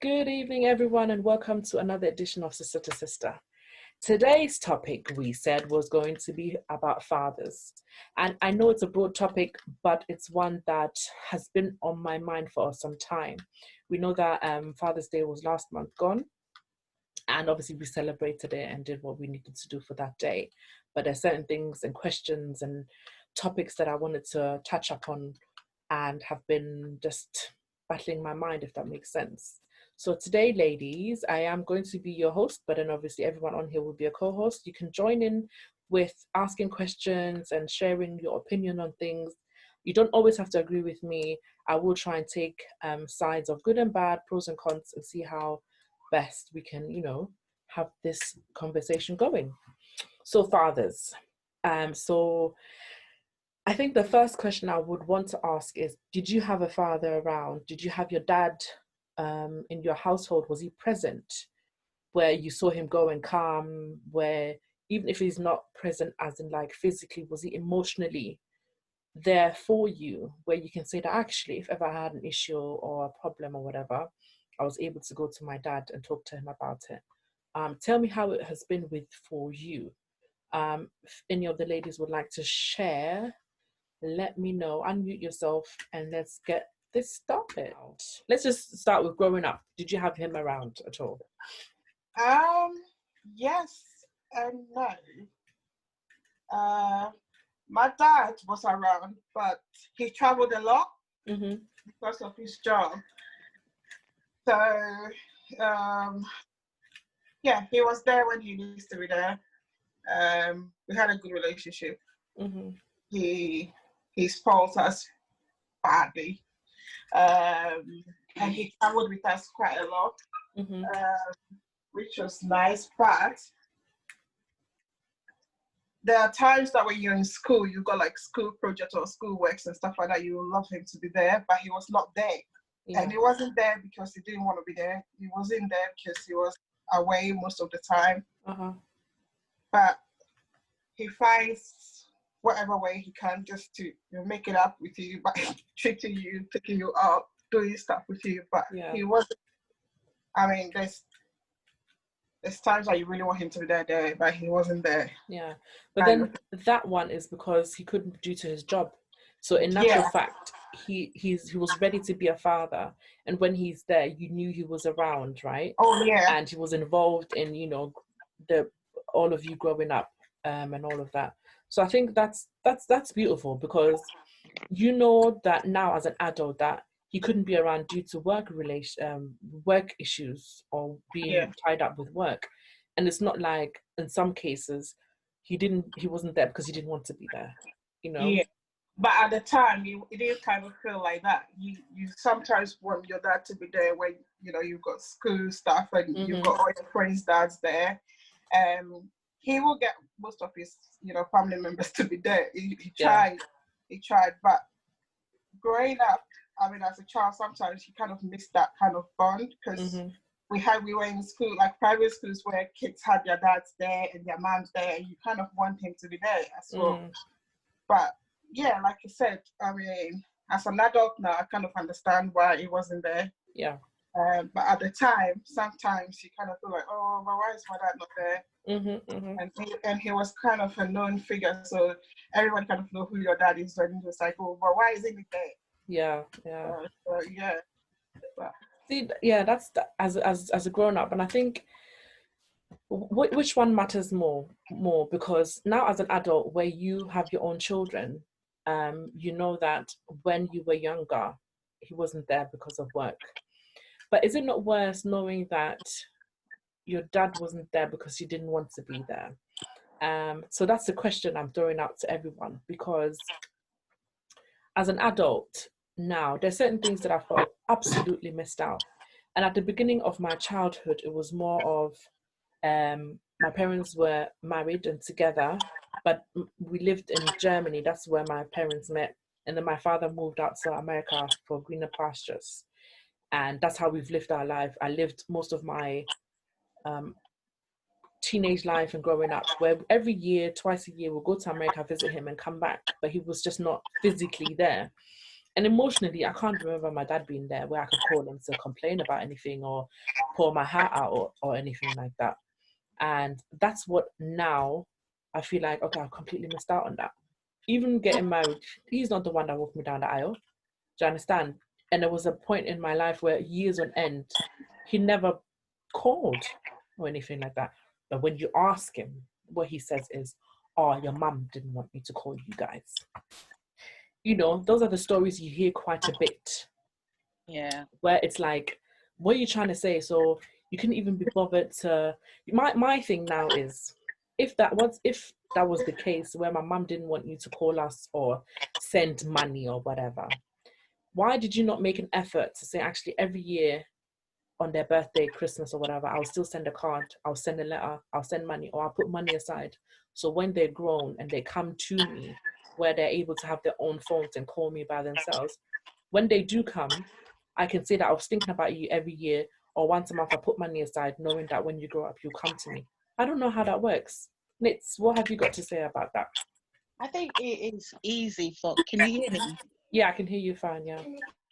Good evening, everyone, and welcome to another edition of Sista2Sista. Today's topic, we said, was going to be about fathers. And I know it's a broad topic, but it's one that has been on my mind for some time. We know that Father's Day was last month gone, and obviously we celebrated it and did what we needed to do for that day. But there's certain things and questions and topics that I wanted to touch upon and have been just battling my mind, if that makes sense. So today, ladies, I am going to be your host, but then obviously everyone on here will be a co-host. You can join in with asking questions and sharing your opinion on things. You don't always have to agree with me. I will try and take sides of good and bad, pros and cons, and see how best we can, have this conversation going. So fathers. So I think the first question I would want to ask is, did you have a father around? Did you have your dad in your household? Was he present where you saw him go and come, where even if he's not present as in like physically, was he emotionally there for you, where you can say that actually if ever I had an issue or a problem or whatever, I was able to go to my dad and talk to him about it. Tell me how it has been for you. If any of the ladies would like to share, let me know. Unmute yourself and let's get this started. Let's just start with growing up. Did you have him around at all? Yes and no. My dad was around, but he traveled a lot because of his job. So, he was there when he needs to be there. We had a good relationship. He spoiled us badly. And he traveled with us quite a lot, which was nice. But there are times that when you're in school, you've got like school projects or school works and stuff like that, you would love him to be there, but he was not there. Yeah. And he wasn't there because he didn't want to be there. He wasn't there because he was away most of the time. But he finds whatever way he can just to make it up with you by treating you, picking you up, doing stuff with you. But he wasn't. I mean, there's times that you really want him to be there, but he wasn't there. Yeah, but then that one is because he couldn't due to his job. So in natural fact, he was ready to be a father, and when he's there, you knew he was around, right? Oh yeah. And he was involved in all of you growing up, and all of that. So I think that's beautiful, because you know that now as an adult that he couldn't be around due to work issues or being tied up with work. And it's not like in some cases he wasn't there because he didn't want to be there, Yeah. But at the time it didn't kind of feel like that. You sometimes want your dad to be there when you've got school stuff and you've got all your friends' dads there. He will get most of his family members to be there. He tried, but growing up, I mean, as a child, sometimes you kind of miss that kind of bond, because we were in school, like private schools where kids had their dads there and their moms there, and you kind of want him to be there as well. But yeah, like you said, I mean, as an adult now, I kind of understand why he wasn't there. Yeah. But at the time, sometimes you kind of feel like, oh, but why is my dad not there? And he was kind of a known figure, so everyone kind of know who your dad is. And he was like, oh, but why isn't he there? Yeah. But, see, that's as a grown up, and I think which one matters more, because now as an adult, where you have your own children, you know that when you were younger, he wasn't there because of work. But is it not worse knowing that your dad wasn't there because he didn't want to be there? So that's the question I'm throwing out to everyone, because as an adult now, there's certain things that I felt absolutely missed out. And at the beginning of my childhood, it was more of my parents were married and together, but we lived in Germany. That's where my parents met. And then my father moved out to America for greener pastures. And that's how we've lived our life. I lived most of my teenage life and growing up, where every year, twice a year, we'll go to America, visit him and come back. But he was just not physically there. And emotionally, I can't remember my dad being there where I could call him to complain about anything or pour my heart out or anything like that. And that's what now I feel like, okay, I've completely missed out on that. Even getting married, he's not the one that walked me down the aisle. Do you understand? And there was a point in my life where years on end, he never called or anything like that. But when you ask him, what he says is, oh, your mum didn't want me to call you guys. You know, those are the stories you hear quite a bit. Yeah. Where it's like, what are you trying to say? So you couldn't even be bothered to. My thing now is, if that was the case where my mum didn't want you to call us or send money or whatever, why did you not make an effort to say, actually, every year on their birthday, Christmas or whatever, I'll still send a card, I'll send a letter, I'll send money, or I'll put money aside. So when they're grown and they come to me, where they're able to have their own phones and call me by themselves, when they do come, I can say that I was thinking about you every year, or once a month I put money aside, knowing that when you grow up, you'll come to me. I don't know how that works. Nitz, what have you got to say about that? I think it is easy for, can you hear me? Yeah, I can hear you fine, yeah.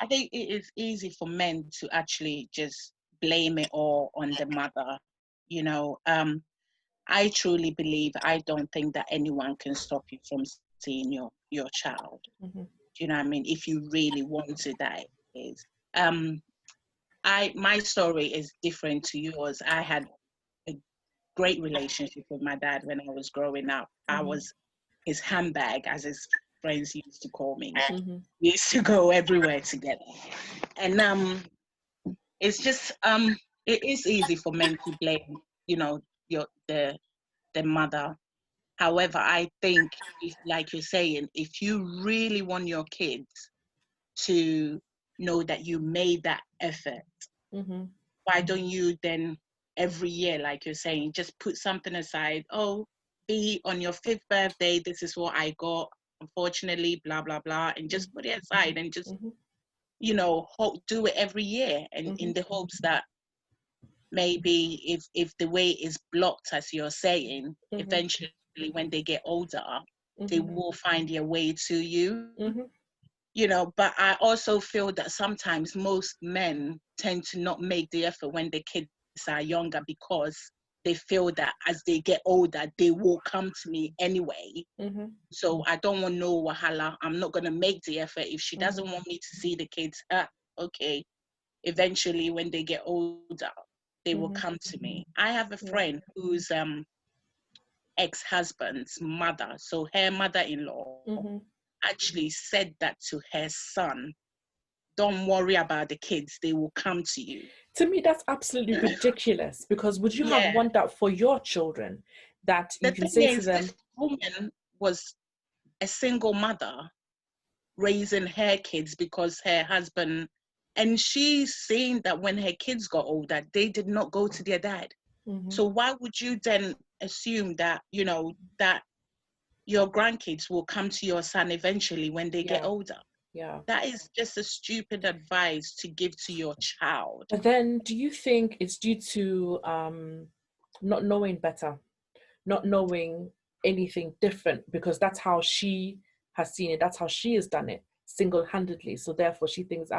I think it is easy for men to actually just blame it all on the mother. You know, I truly believe, I don't think that anyone can stop you from seeing your child. Mm-hmm. Do you know what I mean? If you really want to, that is. My story is different to yours. I had a great relationship with my dad when I was growing up. Mm-hmm. I was his handbag, as his friends used to call me. Mm-hmm. We used to go everywhere together. And it's just it is easy for men to blame, you know, the mother. However, I think, if, like you're saying, if you really want your kids to know that you made that effort, Mm-hmm. why don't you then every year, like you're saying, just put something aside? Oh, be on your 5th birthday, this is what I got, unfortunately, blah blah blah, and just put it aside and just, Mm-hmm. you know, do it every year, and Mm-hmm. in the hopes that maybe if the way is blocked, as you're saying, Mm-hmm. eventually when they get older, they Mm-hmm. will find their way to you. Mm-hmm. You know, but I also feel that sometimes most men tend to not make the effort when the kids are younger, because they feel that as they get older, they will come to me anyway. Mm-hmm. So I don't want no wahala. I'm not going to make the effort. If she doesn't Mm-hmm. want me to see the kids, okay. Eventually, when they get older, they will Mm-hmm. come to me. I have a Yeah. friend whose ex-husband's mother, so her mother-in-law, Mm-hmm. actually said that to her son: don't worry about the kids, they will come to you. To me, that's absolutely ridiculous, because would you have Yeah. want that for your children, that The you can thing say to is, them, this woman was a single mother raising her kids because her husband, and she's seeing that when her kids got older, they did not go to their dad. mm-hmm. So why would you then assume that, you know, that your grandkids will come to your son eventually when they get Yeah. older? Yeah. That is just a stupid advice to give to your child. But then, do you think it's due to not knowing better, not knowing anything different? Because that's how she has seen it. That's how she has done it single-handedly. So therefore, she thinks,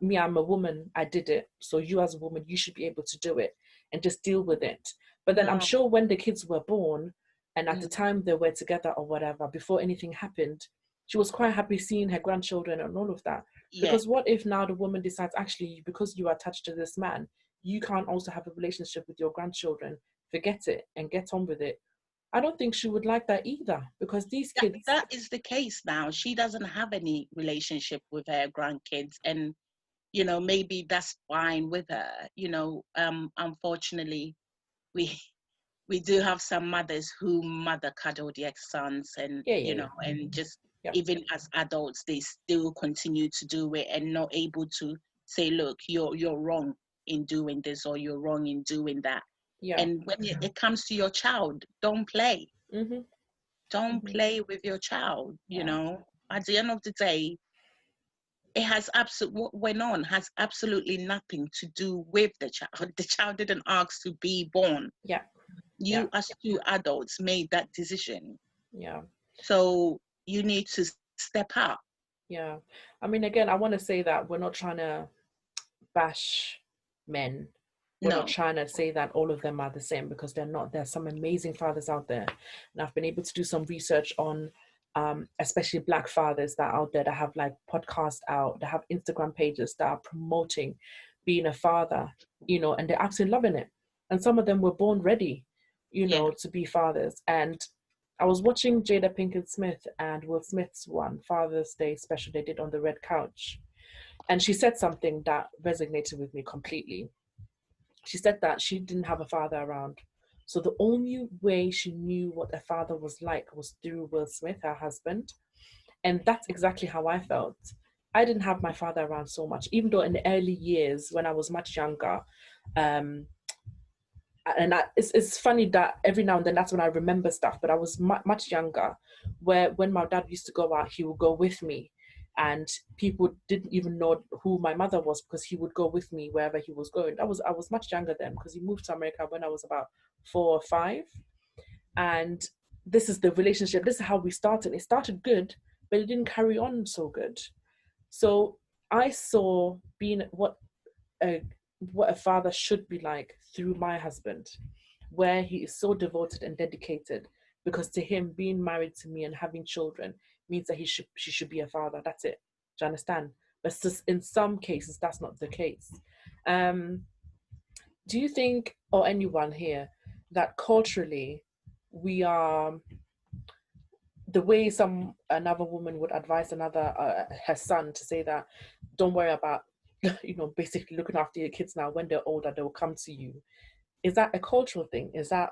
me, I'm a woman. I did it. So you, as a woman, you should be able to do it and just deal with it. But then I'm No. sure when the kids were born, and at the Mm. time they were together or whatever, before anything happened, she was quite happy seeing her grandchildren and all of that. Yeah. Because what if now the woman decides, actually, because you are attached to this man, you can't also have a relationship with your grandchildren? Forget it and get on with it. I don't think she would like that either, because these kids. That is the case now. She doesn't have any relationship with her grandkids, and you know, maybe that's fine with her. You know, unfortunately, we we do have some mothers who mother cuddle their sons, and Yeah, you yeah, know, and just yeah. even as adults, they still continue to do it and not able to say, look, you're wrong in doing this, or you're wrong in doing that. Yeah. And when it comes to your child, don't play. Mm-hmm. Don't Mm-hmm. play with your child. You Yeah. know, at the end of the day, it has what went on has absolutely nothing to do with the child. The child didn't ask to be born. Yeah. Yeah. You, as two adults, made that decision. Yeah. So you need to step up. Yeah. I mean, again, I want to say that we're not trying to bash men. We're not No. trying to say that all of them are the same, because they're not. There's some amazing fathers out there. And I've been able to do some research on especially Black fathers that are out there that have like podcasts out, that have Instagram pages that are promoting being a father, you know, and they're absolutely loving it. And some of them were born ready, you Yeah. know, to be fathers. And I was watching Jada Pinkett Smith and Will Smith's one, Father's Day special they did on the red couch. And she said something that resonated with me completely. She said that she didn't have a father around. So the only way she knew what a father was like was through Will Smith, her husband. And that's exactly how I felt. I didn't have my father around so much, even though in the early years when I was much younger, um, it's funny that every now and then that's when I remember stuff, but I was much younger, where when my dad used to go out, he would go with me, and people didn't even know who my mother was because he would go with me wherever he was going. I was much younger then, because he moved to America when I was about 4 or 5. And this is the relationship, this is how we started. It started good, but it didn't carry on so good. So I saw being a what a father should be like through my husband, where he is so devoted and dedicated. Because to him, being married to me and having children means that she should be a father. That's it. Do you understand? But in some cases, that's not the case. Um, do you think, or anyone here, that culturally we are the way another woman would advise another her son to say that don't worry about you know, basically looking after your kids now, when they're older they will come to you? Is that a cultural thing? Is that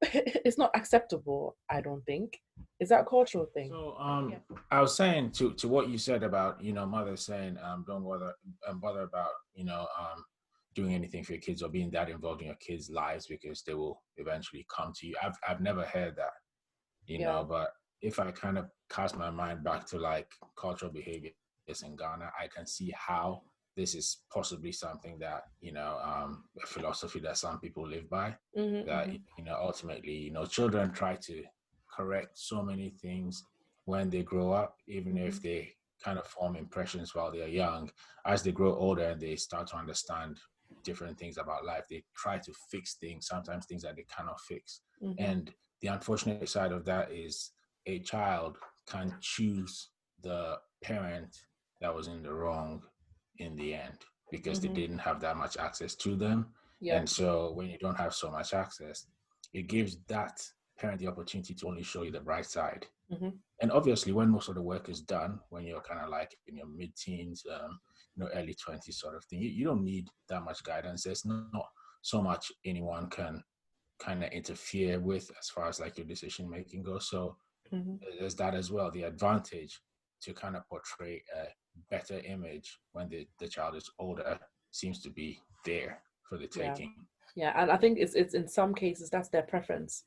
it's not acceptable, I don't think. Is that a cultural thing? So Yeah. I was saying to what you said about, you know, mothers saying don't bother about, you know, doing anything for your kids or being that involved in your kids' lives because they will eventually come to you. I've never heard that, you Yeah. know, but if I kind of cast my mind back to like cultural behaviors in Ghana, I can see how this is possibly something that, you know, a philosophy that some people live by, Mm-hmm, that, mm-hmm. you know, ultimately, you know, children try to correct so many things when they grow up, even Mm-hmm. if they kind of form impressions while they're young. As they grow older and they start to understand different things about life, they try to fix things, sometimes things that they cannot fix. Mm-hmm. And the unfortunate side of that is a child can choose the parent that was in the wrong in the end because they Mm-hmm. didn't have that much access to them. Yeah. And so when you don't have so much access, it gives that parent the opportunity to only show you the bright side. Mm-hmm. And obviously, when most of the work is done, when you're kind of like in your mid-teens, you know, early 20s sort of thing, you don't need that much guidance. There's not so much anyone can kind of interfere with as far as like your decision making goes. So Mm-hmm. there's that as well. The advantage to kind of portray a better image when the child is older seems to be there for the Yeah. taking. Yeah, and I think it's in some cases that's their preference.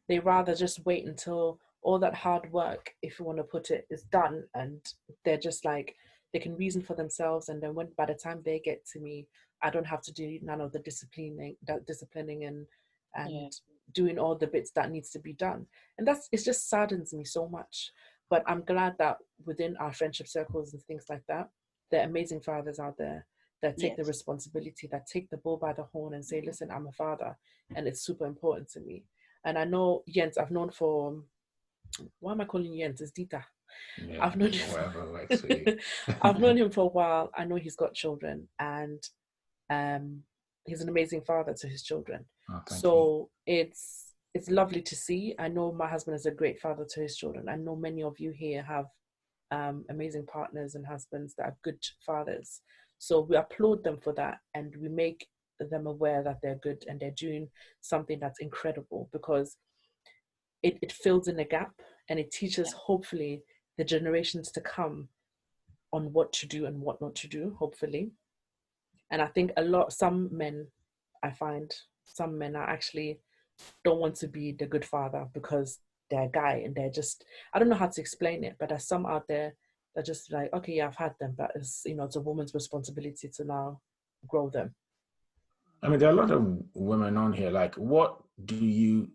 They rather just wait until all that hard work, if you want to put it, is done, and they're just like they can reason for themselves. And then when by the time they get to me, I don't have to do none of the disciplining Yeah. and doing all the bits that needs to be done. And it just saddens me so much. But I'm glad that within our friendship circles and things like that, there are amazing fathers out there that take the Yes. responsibility, that take the bull by the horn and say, listen, I'm a father and it's super important to me. And I know Jens, I've known for, why am I calling Jens? It's Dita. Yeah, I've known him whatever works for you. I've known him for a while. I know he's got children, and he's an amazing father to his children. Oh, thank you. So it's lovely to see. I know my husband is a great father to his children. I know many of you here have amazing partners and husbands that are good fathers. So we applaud them for that, and we make them aware that they're good and they're doing something that's incredible, because it fills in a gap, and it teaches hopefully the generations to come on what to do and what not to do, hopefully. And I think some men, I find some men are actually don't want to be the good father because they're a guy and they're just, I don't know how to explain it, but there's some out there that just like, okay, yeah, I've had them, but it's, you know, it's a woman's responsibility to now grow them. I mean, there are a lot of women on here. Like, what do you,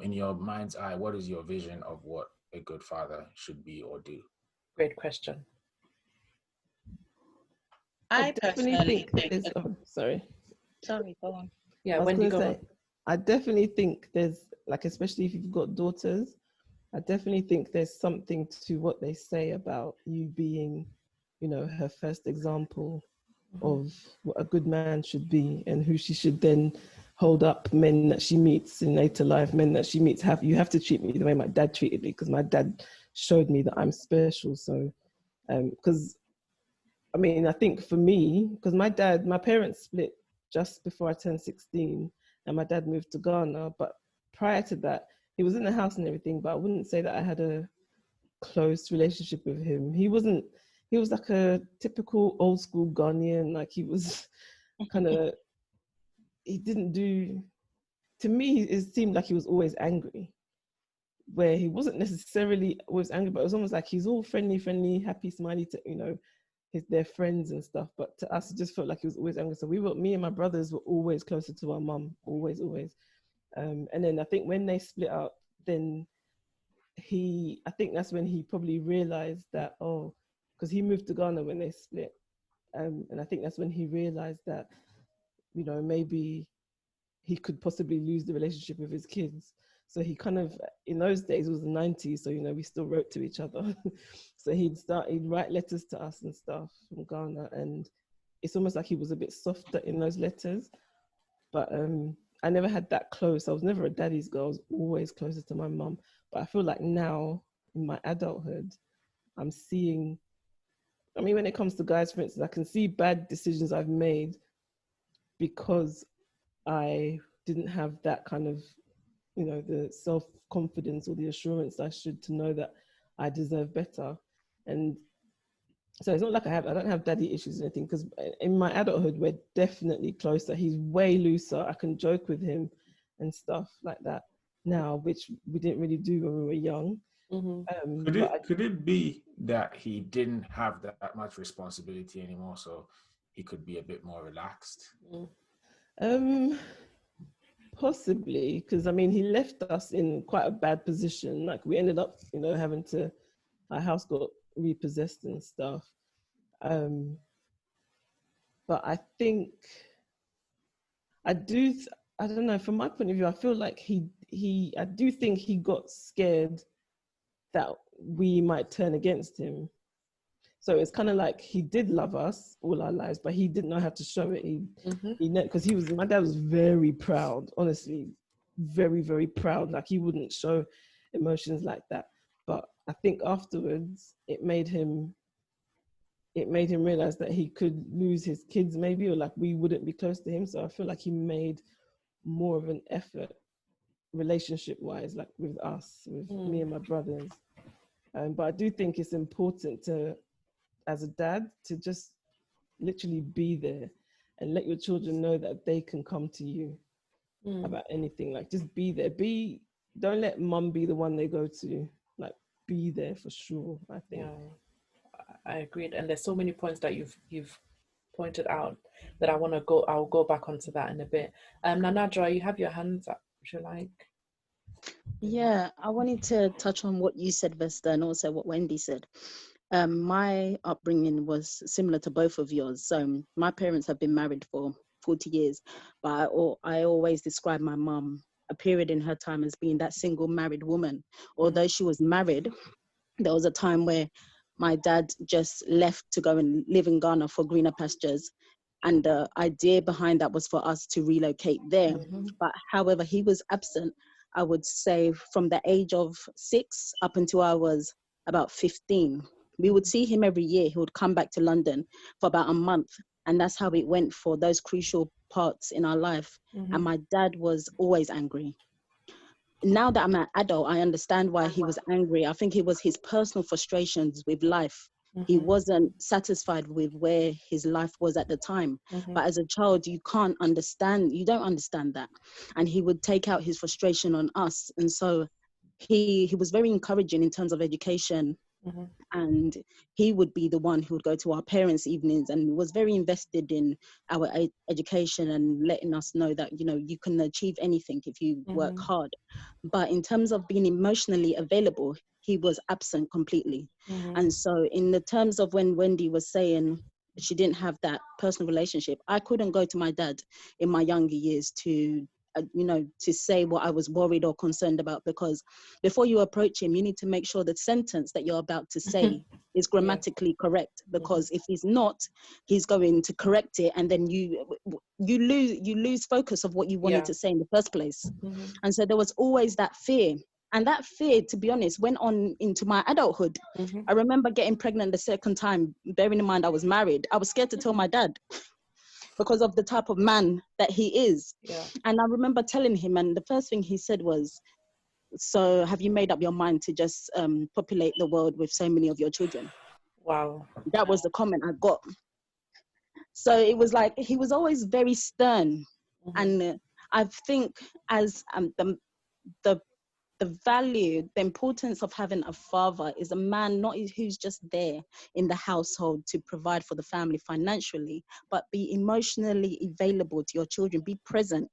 in your mind's eye, what is your vision of what a good father should be or do? Great question. I definitely personally think there's. Oh, sorry. Sorry, go on. Yeah, I was Wendy, going to go say, on. I definitely think there's, like, especially if you've got daughters, I definitely think there's something to what they say about you being, you know, her first example of what a good man should be and who she should then hold up. Men that she meets in later life, men that she meets, you have to treat me the way my dad treated me, because my dad showed me that I'm special. So, because I mean, I think for me, because my parents split just before I turned 16, and my dad moved to Ghana. But prior to that, he was in the house and everything, but I wouldn't say that I had a close relationship with him. He was like a typical old school Ghanaian. Like, he was kind of, he didn't do, to me, it seemed like he was always angry, where he wasn't necessarily always angry, but it was almost like he's all friendly, happy, smiley to, you know, their friends and stuff. But to us, it just felt like he was always angry. So me and my brothers were always closer to our mum, always. And then I think when they split up, then I think that's when he probably realized that, oh, because he moved to Ghana when they split. And I think that's when he realized that, you know, maybe he could possibly lose the relationship with his kids. So he kind of, in those days, it was the 90s, so, you know, we still wrote to each other. So he'd write letters to us and stuff from Ghana, and it's almost like he was a bit softer in those letters. But I never had that close. I was never a daddy's girl. I was always closer to my mum. But I feel like now, in my adulthood, I'm seeing, I mean, when it comes to guys, for instance, I can see bad decisions I've made because I didn't have that kind of, you know, the self-confidence or the assurance I should, to know that I deserve better. And so it's not like I don't have daddy issues or anything, because in my adulthood, we're definitely closer. He's way looser. I can joke with him and stuff like that now, which we didn't really do when we were young. Could it be that he didn't have that much responsibility anymore, so he could be a bit more relaxed? Possibly, because I mean, he left us in quite a bad position. Like, we ended up, you know, our house got repossessed and stuff. But I think I don't know, from my point of view, I feel like I do think he got scared that we might turn against him. So it's kind of like he did love us all our lives, but he didn't know how to show it. Because my dad was very proud, honestly, very, very proud. Like, he wouldn't show emotions like that. But I think afterwards, it made him realize that he could lose his kids maybe, or like we wouldn't be close to him. So I feel like he made more of an effort relationship wise, like with us, with me and my brothers. But I do think it's important to, as a dad, to just literally be there and let your children know that they can come to you about anything. Like, just be there. Don't let mum be the one they go to. Like, be there for sure, I think. Yeah, I agreed. And there's so many points that you've pointed out that I'll go back onto that in a bit. Nanadra, you have your hands up, would you like? Yeah, I wanted to touch on what you said, Vesta, and also what Wendy said. My upbringing was similar to both of yours. So my parents have been married for 40 years, but I always describe my mum, a period in her time, as being that single married woman. Although she was married, there was a time where my dad just left to go and live in Ghana for greener pastures. And the idea behind that was for us to relocate there. But however, he was absent, I would say, from the age of 6 up until I was about 15. We would see him every year. He would come back to London for about a month. And that's how it went for those crucial parts in our life. And my dad was always angry. Now that I'm an adult, I understand why he was angry. I think it was his personal frustrations with life. He wasn't satisfied with where his life was at the time. But as a child, you don't understand that. And he would take out his frustration on us. And so he was very encouraging in terms of education. And he would be the one who would go to our parents' evenings and was very invested in our education and letting us know that, you know, you can achieve anything if you work hard. But in terms of being emotionally available, he was absent completely. And so in the terms of when Wendy was saying she didn't have that personal relationship, I couldn't go to my dad in my younger years to you know, to say what I was worried or concerned about, because before you approach him, you need to make sure the sentence that you're about to say is grammatically correct, because if he's not, he's going to correct it, and then you lose focus of what you wanted to say in the first place. And so there was always that fear. And that fear, to be honest, went on into my adulthood. I remember getting pregnant the second time, bearing in mind I was married. I was scared to tell my dad because of the type of man that he is. And I remember telling him, and the first thing he said was, so have you made up your mind to just populate the world with so many of your children? Wow. That was the comment I got. So it was like, he was always very stern. And I think as the value, the importance of having a father is a man not who's just there in the household to provide for the family financially, but be emotionally available to your children, be present.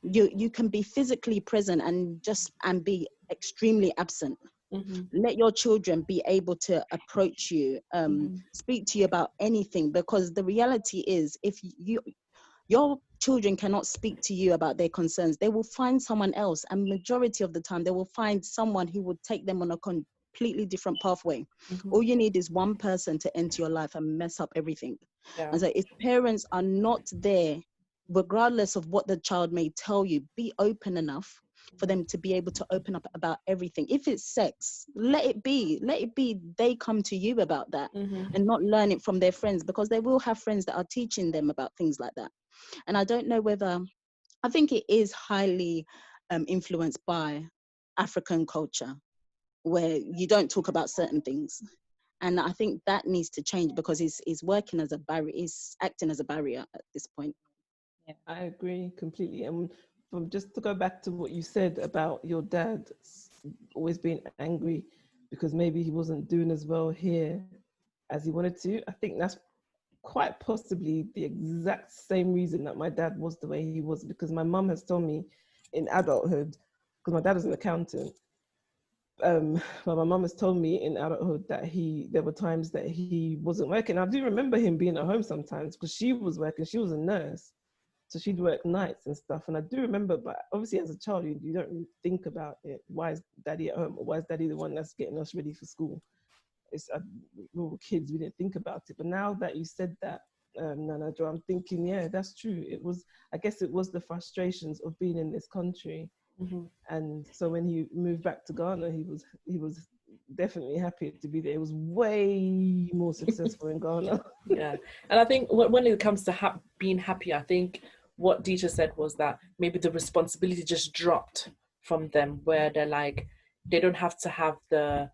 You can be physically present and be extremely absent. Let your children be able to approach you, speak to you about anything, because the reality is, if your children cannot speak to you about their concerns, they will find someone else, and majority of the time they will find someone who will take them on a completely different pathway. All you need is one person to enter your life and mess up everything. And so if parents are not there, regardless of what the child may tell you, be open enough for them to be able to open up about everything. If it's sex, let it be they come to you about that, and not learn it from their friends, because they will have friends that are teaching them about things like that. And I don't know whether, I think it is highly influenced by African culture, where you don't talk about certain things. And I think that needs to change, because it's working as a barrier, it's acting as a barrier at this point. I agree completely. And from just to go back to what you said about your dad always being angry because maybe he wasn't doing as well here as he wanted to, I think that's quite possibly the exact same reason that my dad was the way he was, because my mum has told me in adulthood, because my dad is an accountant, but my mum has told me in adulthood that there were times that he wasn't working. I do remember him being at home sometimes because she was working, she was a nurse, so she'd work nights and stuff. And I do remember, but obviously as a child, you don't really think about it. Why is daddy at home? Or why is daddy the one that's getting us ready for school? We were kids, we didn't think about it. But now that you said that, Nana Jo, I'm thinking, yeah, that's true. I guess it was the frustrations of being in this country. And so when he moved back to Ghana, he was definitely happy to be there. It was way more successful in Ghana. Yeah, and I think when it comes to being happy, I think what Deetra said was that maybe the responsibility just dropped from them, where they're like, they don't have to have the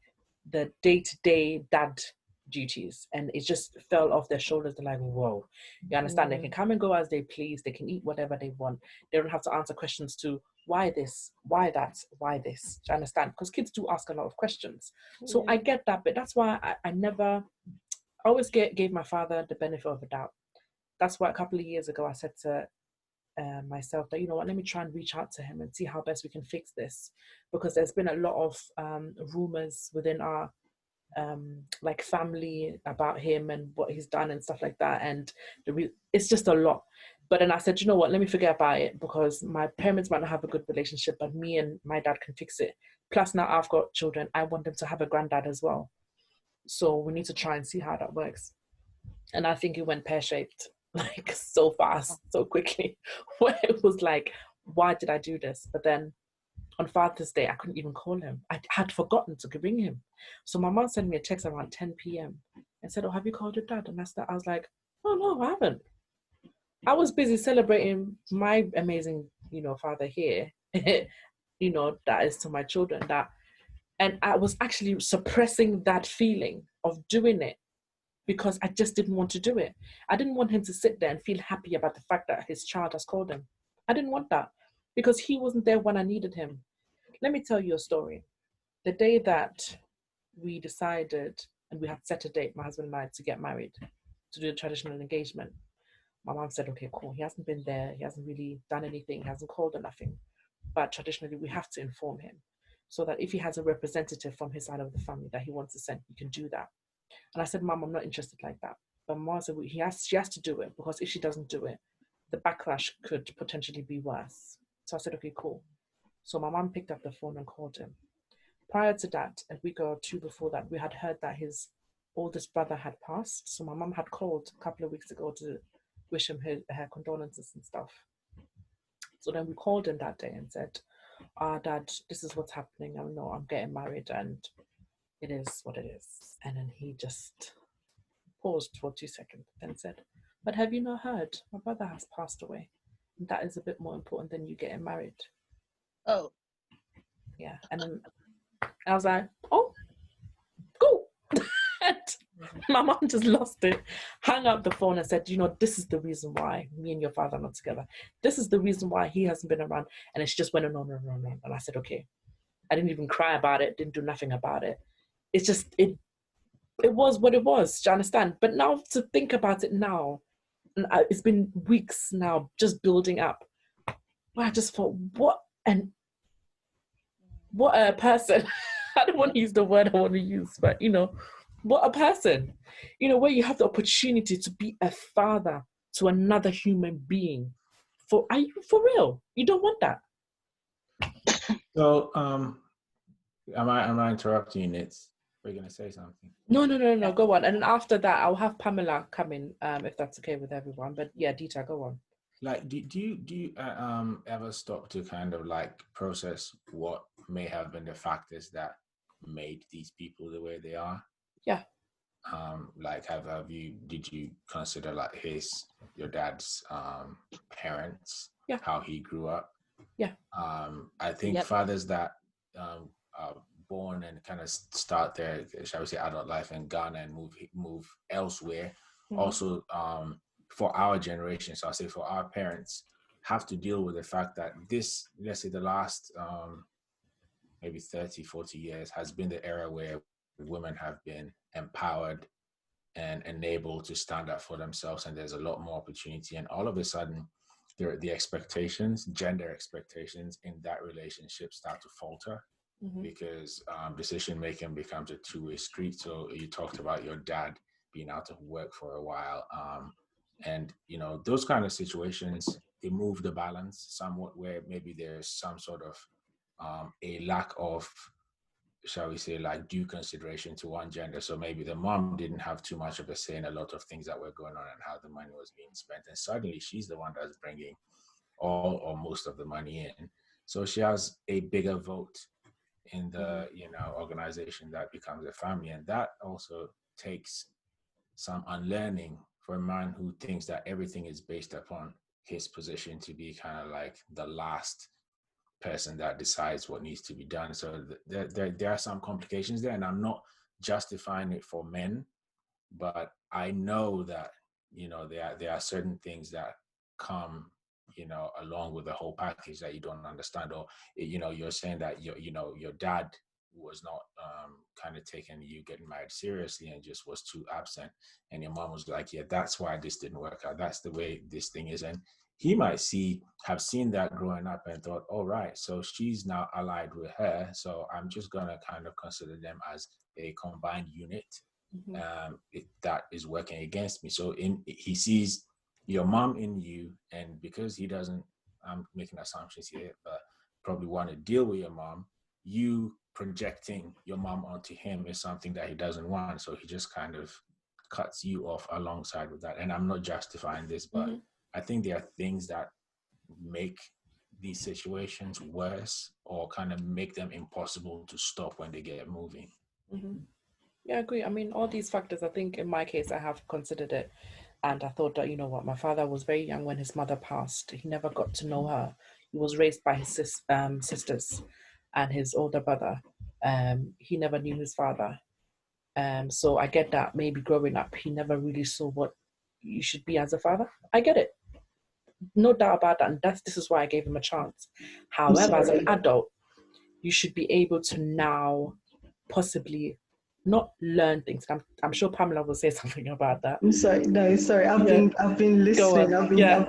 day-to-day dad duties, and it just fell off their shoulders. They're like, whoa, you understand? They can come and go as they please, they can eat whatever they want, they don't have to answer questions to why this, why that, why this. Do you understand? Because kids do ask a lot of questions. So I get that, but that's why I always gave my father the benefit of the doubt. That's why a couple of years ago I said to myself that, you know what, let me try and reach out to him and see how best we can fix this, because there's been a lot of rumors within our like family about him and what he's done and stuff like that, and it's just a lot. But then I said, you know what, let me forget about it, because my parents might not have a good relationship, but me and my dad can fix it. Plus now I've got children, I want them to have a granddad as well, so we need to try and see how that works. And I think it went pear-shaped, like so fast, so quickly, where it was like, why did I do this? But then on Father's Day, I couldn't even call him. I had forgotten to ring him. So my mom sent me a text around 10 p.m. and said, oh, have you called your dad? And I was like, oh, no, I haven't. I was busy celebrating my amazing, father here, that is to my children. And I was actually suppressing that feeling of doing it, because I just didn't want to do it. I didn't want him to sit there and feel happy about the fact that his child has called him. I didn't want that, because he wasn't there when I needed him. Let me tell you a story. The day that we decided, and we had set a date, my husband and I, to get married, to do the traditional engagement. My mom said, okay, cool. He hasn't been there. He hasn't really done anything. He hasn't called or nothing. But traditionally, we have to inform him so that if he has a representative from his side of the family that he wants to send, he can do that. And I said, Mom, I'm not interested like that. But Mom said, she has to do it, because if she doesn't do it, the backlash could potentially be worse. So I said, okay, cool. So my mom picked up the phone and called him. Prior to that, a week or two before that, we had heard that his oldest brother had passed. So my mom had called a couple of weeks ago to wish him her condolences and stuff. So then we called him that day and said, Dad, this is what's happening. I know I'm getting married and it is what it is. And then he just paused for 2 seconds and said, but have you not heard? My brother has passed away. And that is a bit more important than you getting married. Oh. Yeah. And then I was like, oh, cool. My mom just lost it, hung up the phone and said, this is the reason why me and your father are not together. This is the reason why he hasn't been around. And it's just went on and on and on. And I said, okay. I didn't even cry about it, didn't do nothing about it. It's just, it was what it was, do you understand? But now to think about it now, and it's been weeks now just building up, where I just thought, what a person. I don't want to use the word I want to use, but what a person, where you have the opportunity to be a father to another human being. Are you for real? You don't want that. So, am I interrupting you? We're going to say something. No, go on. And then after that, I'll have Pamela come in, if that's okay with everyone. But yeah, Dita, go on. Like, do you ever stop to kind of like process what may have been the factors that made these people the way they are? Yeah. Like, did you consider like your dad's parents? Yeah. How he grew up? Yeah. I think fathers that are born and kind of start their, shall we say, adult life in Ghana and move elsewhere. Mm-hmm. Also, for our generation, so I'll say for our parents, have to deal with the fact that this, let's say the last maybe 30, 40 years has been the era where women have been empowered and enabled to stand up for themselves, and there's a lot more opportunity. And all of a sudden, the expectations, gender expectations in that relationship start to falter. Mm-hmm. Because decision making becomes a two-way street. So you talked about your dad being out of work for a while, and those kind of situations, they move the balance somewhat, where maybe there's some sort of a lack of, shall we say, like due consideration to one gender. So maybe the mom didn't have too much of a say in a lot of things that were going on and how the money was being spent, and suddenly she's the one that's bringing all or most of the money in. So she has a bigger vote in the organization that becomes a family, and that also takes some unlearning for a man who thinks that everything is based upon his position to be kind of like the last person that decides what needs to be done. So there are some complications there, and I'm not justifying it for men, but I know that there are certain things that come along with the whole package that you don't understand, or you're saying that your dad was not kind of taking you getting married seriously and just was too absent, and your mom was like, yeah, that's why this didn't work out, that's the way this thing is. And he might have seen that growing up and thought, all right, so she's now allied with her, so I'm just gonna kind of consider them as a combined unit. Mm-hmm. That is working against me. So he sees your mom in you, and because he doesn't, I'm making assumptions here, but probably want to deal with your mom, you projecting your mom onto him is something that he doesn't want. So he just kind of cuts you off alongside with that. And I'm not justifying this, but mm-hmm. I think there are things that make these situations worse or kind of make them impossible to stop when they get moving. Mm-hmm. Yeah, I agree. I mean, all these factors, I think in my case, I have considered it. And I thought that, my father was very young when his mother passed. He never got to know her. He was raised by his sisters and his older brother. He never knew his father. So I get that maybe growing up, he never really saw what you should be as a father. I get it. No doubt about that. And this is why I gave him a chance. However, as an adult, you should be able to now possibly not learn things. I'm sure Pamela will say something about that. I'm sorry. No, sorry. I've been listening. I've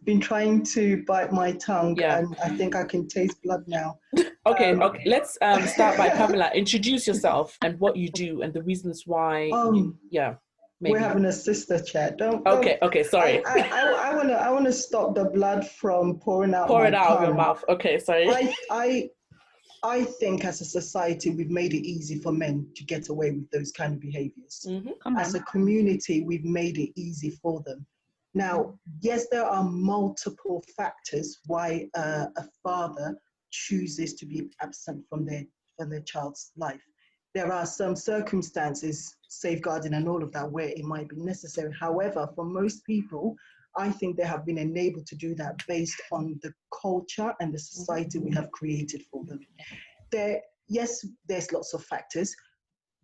been trying to bite my tongue, and I think I can taste blood now. Okay. Let's start by Pamela. Introduce yourself and what you do and the reasons why. Maybe. We're having a sister chat. Don't. Okay. Sorry. I wanna stop the blood from pouring out. Pour it out of your mouth. Okay. Sorry. I think as a society, we've made it easy for men to get away with those kind of behaviors. As a community, we've made it easy for them. Now, yes, there are multiple factors why a father chooses to be absent from their child's life. There are some circumstances, safeguarding and all of that, where it might be necessary. However, for most people, I think they have been enabled to do that based on the culture and the society we have created for them. Yes, there's lots of factors,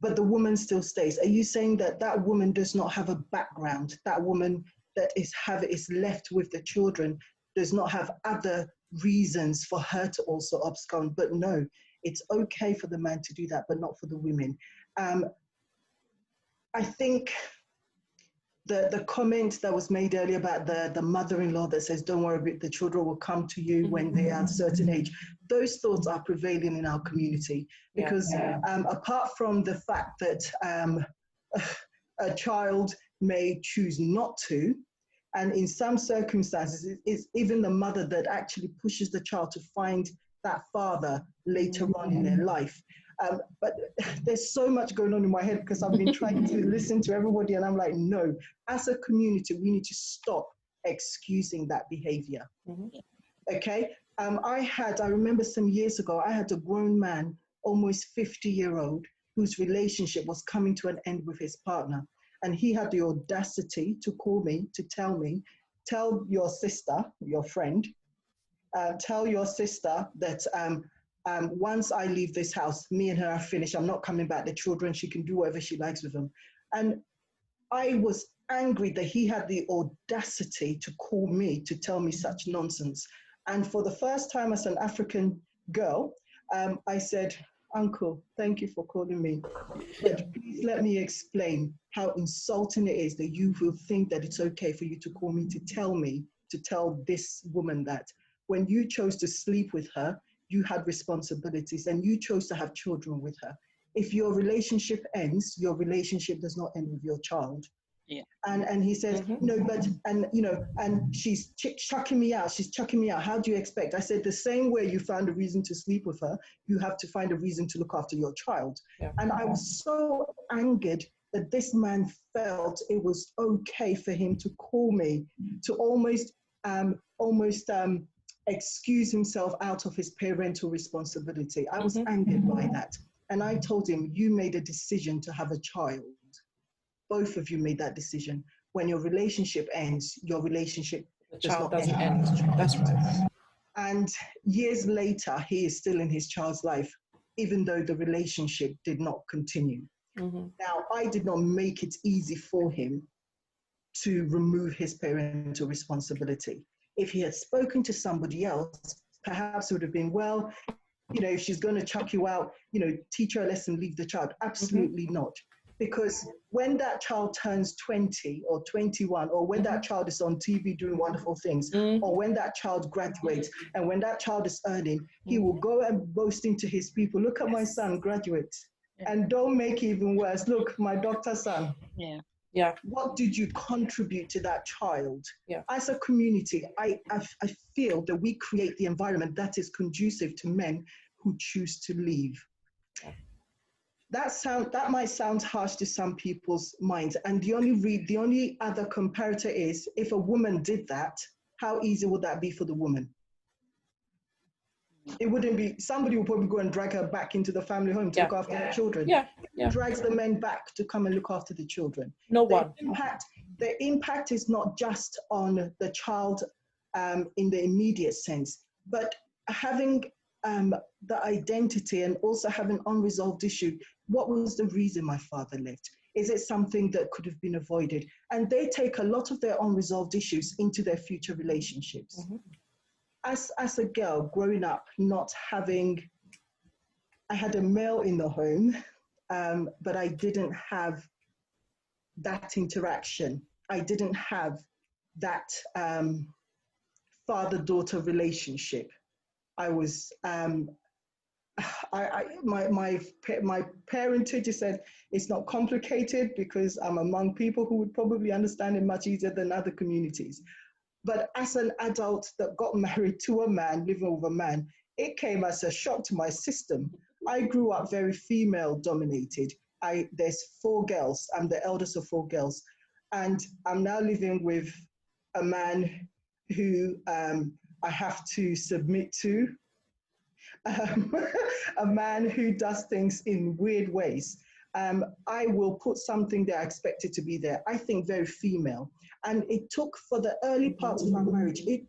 but the woman still stays. Are you saying that that woman does not have a background? That woman that is left with the children does not have other reasons for her to also abscond? But no, it's okay for the man to do that, but not for the women. I think the comment that was made earlier about the mother-in-law that says, don't worry, the children will come to you when they are at a certain age. Those thoughts are prevailing in our community because apart from the fact that a child may choose not to, and in some circumstances, it's even the mother that actually pushes the child to find that father later on in their life. But there's so much going on in my head because I've been trying to listen to everybody and I'm like, no, as a community, we need to stop excusing that behavior. Okay? I remember some years ago, I had a grown man, almost 50-year-old, whose relationship was coming to an end with his partner. And he had the audacity to call me, to tell me, tell your sister, your friend, tell your sister that once I leave this house, me and her are finished. I'm not coming back. The children, she can do whatever she likes with them. And I was angry that he had the audacity to call me to tell me such nonsense. And for the first time as an African girl, I said, Uncle, thank you for calling me. But please let me explain how insulting it is that you will think that it's okay for you to call me to tell this woman that when you chose to sleep with her, you had responsibilities and you chose to have children with her. If your relationship ends, your relationship does not end with your child. Yeah. And he says, no, but, and she's chucking me out. She's chucking me out. How do you expect? I said, the same way you found a reason to sleep with her, you have to find a reason to look after your child. Yeah. And I was so angered that this man felt it was okay for him to call me, to almost excuse himself out of his parental responsibility. I was angered by that. And I told him, you made a decision to have a child. Both of you made that decision. When your relationship ends, your relationship doesn't end. That's right. And years later, he is still in his child's life, even though the relationship did not continue. Now, I did not make it easy for him to remove his parental responsibility. If he had spoken to somebody else, perhaps it would have been, well, if she's going to chuck you out, teach her a lesson, leave the child. Absolutely not. Because when that child turns 20 or 21, or when that child is on TV doing wonderful things, or when that child graduates, and when that child is earning, he will go and boasting to his people, look at my son graduate. And don't make it even worse. Look, my doctor's son. Yeah. What did you contribute to that child? Yeah. As a community, I feel that we create the environment that is conducive to men who choose to leave. Yeah. That might sound harsh to some people's minds. And the only other comparator is if a woman did that, how easy would that be for the woman? It wouldn't be. Somebody would probably go and drag her back into the family home to look after her children. Who drags the men back to come and look after the children? No one. The impact is not just on the child in the immediate sense, but having the identity and also having unresolved issue. What was the reason my father left? Is it something that could have been avoided? And they take a lot of their unresolved issues into their future relationships. As a girl growing up, not having, I had a male in the home, but I didn't have that interaction. I didn't have that father-daughter relationship. I was, my parentage said it's not complicated because I'm among people who would probably understand it much easier than other communities. But as an adult that got married to a man, living with a man, it came as a shock to my system. I grew up very female dominated. There's 4 girls. I'm the eldest of 4 girls. And I'm now living with a man who I have to submit to, a man who does things in weird ways. I will put something that I expected to be there. I think very female. And it took, for the early parts of our marriage, it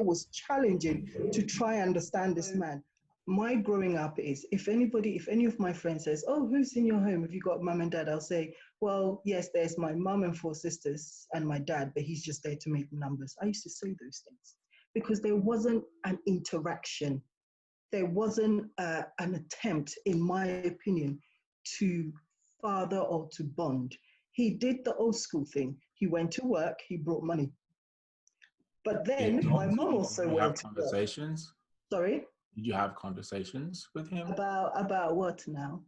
was challenging to try and understand this man. My growing up is, if any of my friends says, oh, who's in your home? Have you got mum and dad? I'll say, well, yes, there's my mum and 4 sisters and my dad, but he's just there to make numbers. I used to say those things because there wasn't an interaction. There wasn't an attempt, in my opinion, to father or to bond. He did the old school thing. He went to work, he brought money. But then my mum also went to conversations. Work. Sorry? Did you have conversations with him? About what now?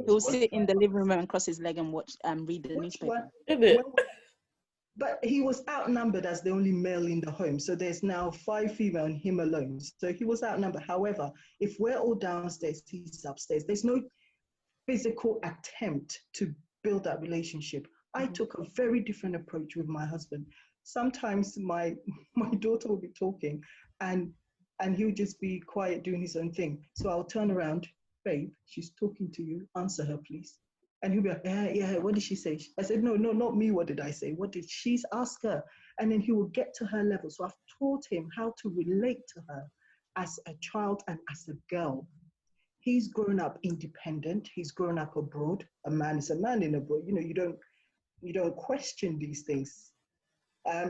He'll sit in the living room and cross his leg and watch read the newspaper. But he was outnumbered as the only male in the home. So there's now 5 female and him alone. So he was outnumbered. However, if we're all downstairs, he's upstairs. There's no physical attempt to build that relationship. I took a very different approach with my husband. Sometimes my daughter will be talking and he'll just be quiet doing his own thing. So I'll turn around, babe, she's talking to you, answer her, please. And he'll be like, yeah, what did she say? I said, no, not me, what did I say? What did she ask her? And then he will get to her level. So I've taught him how to relate to her as a child and as a girl. He's grown up independent. He's grown up abroad. A man is a man in abroad. You don't question these things.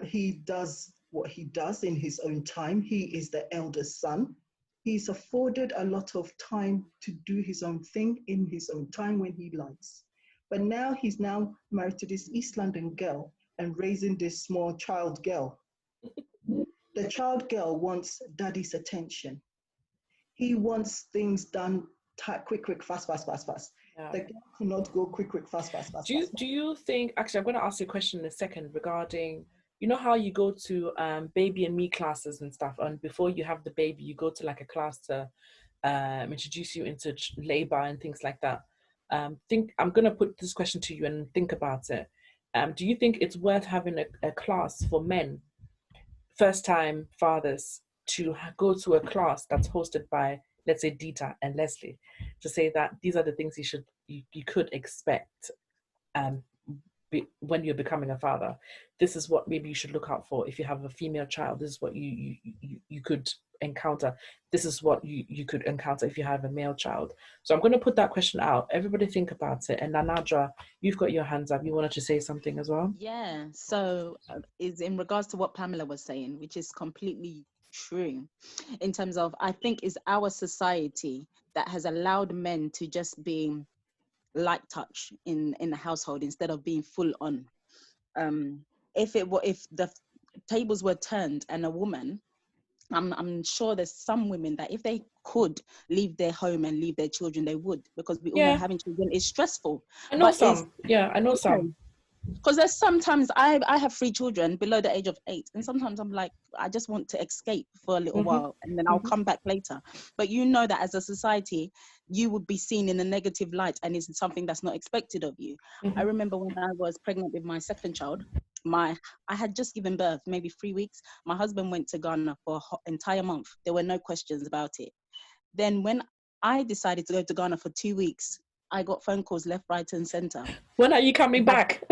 He does what he does in his own time. He is the eldest son. He's afforded a lot of time to do his own thing in his own time when he likes. But now he's now married to this East London girl and raising this small child girl. The child girl wants daddy's attention. He wants things done quick, fast. Yeah. The girl cannot go quick, fast. Do you think, actually, I'm going to ask you a question in a second regarding, you know how you go to baby and me classes and stuff, and before you have the baby, you go to like a class to introduce you into labor and things like that. I'm going to put this question to you and think about it. Do you think it's worth having a class for men, first-time fathers, to go to a class that's hosted by, let's say, Dita and Leslie, to say that these are the things you could expect when you're becoming a father? This is what maybe you should look out for. If you have a female child, this is what you could encounter. This is what you could encounter if you have a male child. So I'm going to put that question out. Everybody think about it. And Nanadra, you've got your hands up. You wanted to say something as well? Yeah. So is in regards to what Pamela was saying, which is completely true, in terms of, I think it's our society that has allowed men to just be light touch in the household instead of being full on. If the tables were turned and a woman, I'm sure there's some women that if they could leave their home and leave their children, they would, because we all know having children is stressful. I know some. Because there's sometimes I have 3 children below the age of 8, and sometimes I'm like, I just want to escape for a little while and then I'll come back later. But you know that as a society, you would be seen in a negative light and it's something that's not expected of you. I remember when I was pregnant with my second child, I had just given birth, maybe 3 weeks. My husband went to Ghana for an entire month. There were no questions about it. Then when I decided to go to Ghana for 2 weeks, I got phone calls left, right, and center. When are you coming back?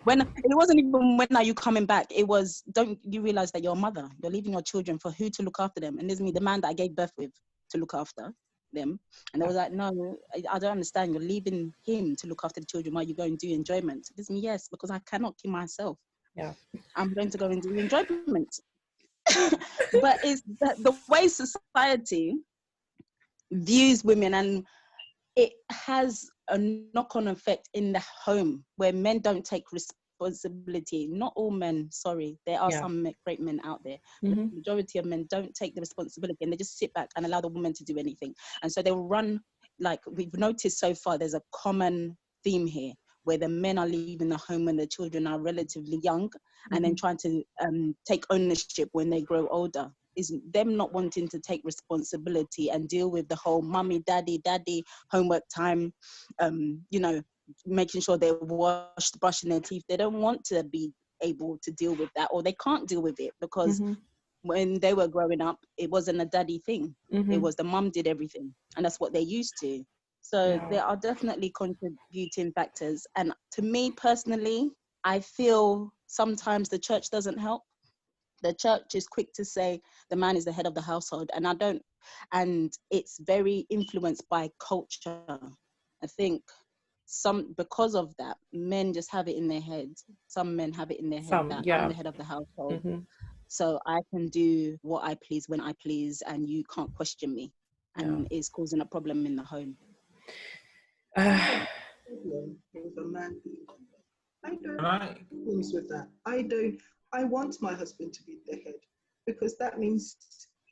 When it wasn't even when are you coming back? It was, don't you realize that you're a mother? You're leaving your children for who to look after them? And this is me, the man that I gave birth with, to look after them. And they was like, no, I don't understand. You're leaving him to look after the children while you go and do enjoyment. This is me, yes, because I cannot keep myself. Yeah, I'm going to go and do enjoyment. But it's the way society views women, and it has a knock-on effect in the home where men don't take responsibility. Not all men, sorry, there are some great men out there. The majority of men don't take the responsibility, and they just sit back and allow the woman to do anything. And so they will run, like we've noticed so far, there's a common theme here where the men are leaving the home when the children are relatively young, and then trying to take ownership when they grow older. Is them not wanting to take responsibility and deal with the whole mummy, daddy, homework time, you know, making sure they're washed, brushing their teeth. They don't want to be able to deal with that, or they can't deal with it because when they were growing up, it wasn't a daddy thing. It was the mum did everything, and that's what they're used to. So there are definitely contributing factors. And to me personally, I feel sometimes the church doesn't help. The church is quick to say the man is the head of the household, and it's very influenced by culture. I think because of that, men just have it in their head. Some men have it in their head that I'm the head of the household, so I can do what I please when I please, and you can't question me, and it's causing a problem in the home. With a man being I don't have problems with that. I want my husband to be the head because that means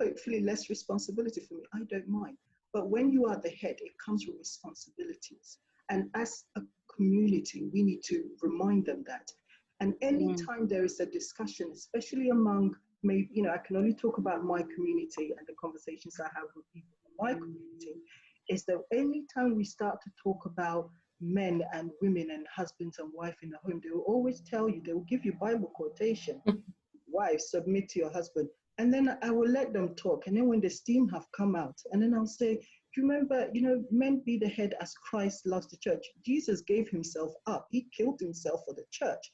hopefully less responsibility for me. I don't mind. But when you are the head, it comes with responsibilities. And as a community, we need to remind them that. And anytime there is a discussion, especially among maybe, you know, I can only talk about my community and the conversations I have with people in my community, is that anytime we start to talk about men and women and husbands and wife in the home, they will always tell you, they will give you Bible quotation, wife, submit to your husband. And then I will let them talk. And then when the steam have come out, and then I'll say, do you remember, you know, men be the head as Christ loves the church. Jesus gave himself up. He killed himself for the church.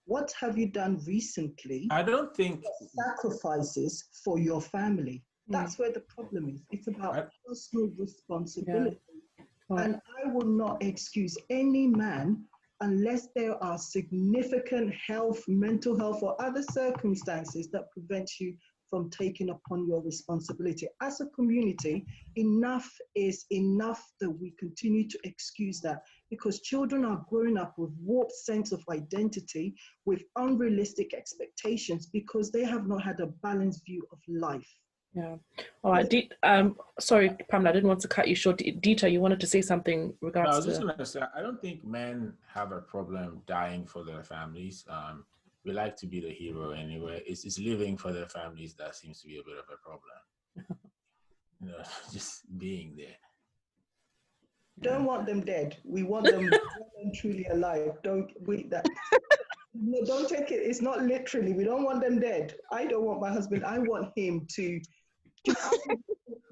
What have you done recently? I don't think sacrifices for your family. That's where the problem is. It's about personal responsibility. And I will not excuse any man unless there are significant health, mental health, or other circumstances that prevent you from taking upon your responsibility. As a community, enough is enough that we continue to excuse that, because children are growing up with warped sense of identity, with unrealistic expectations, because they have not had a balanced view of life. Yeah. All right. Sorry, Pamela, I didn't want to cut you short. Dita, you wanted to say something regards I was just going to say, I don't think men have a problem dying for their families. We like to be the hero anyway. It's living for their families that seems to be a bit of a problem. You know, just being there. Don't want them dead. We want them truly alive. Don't take it. It's not literally. We don't want them dead. I don't want my husband. I want him to.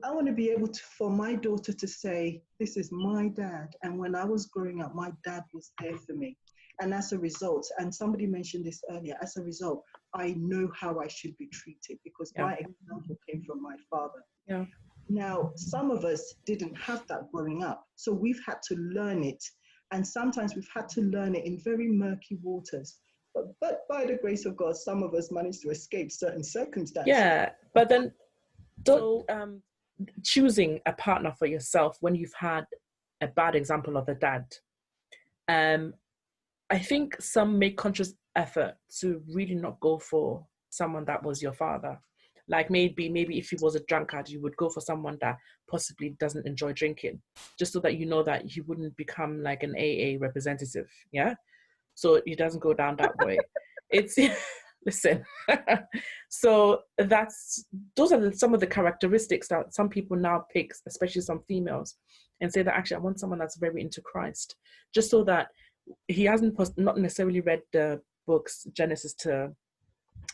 I want to be able to, for my daughter to say, this is my dad. And when I was growing up, my dad was there for me. And as a result, and somebody mentioned this earlier, as a result, I know how I should be treated because my example came from my father. Yeah. Now, some of us didn't have that growing up. So we've had to learn it. And sometimes we've had to learn it in very murky waters. But by the grace of God, some of us managed to escape certain circumstances. Yeah, but then choosing a partner for yourself when you've had a bad example of a dad. I think some make conscious effort to really not go for someone that was your father. Like maybe if he was a drunkard, you would go for someone that possibly doesn't enjoy drinking, just so that you know that he wouldn't become like an AA representative. Yeah. So he doesn't go down that way. It's listen. So those are some of the characteristics that some people now pick, especially some females, and say that actually I want someone that's very into Christ, just so that he hasn't not necessarily read the books Genesis to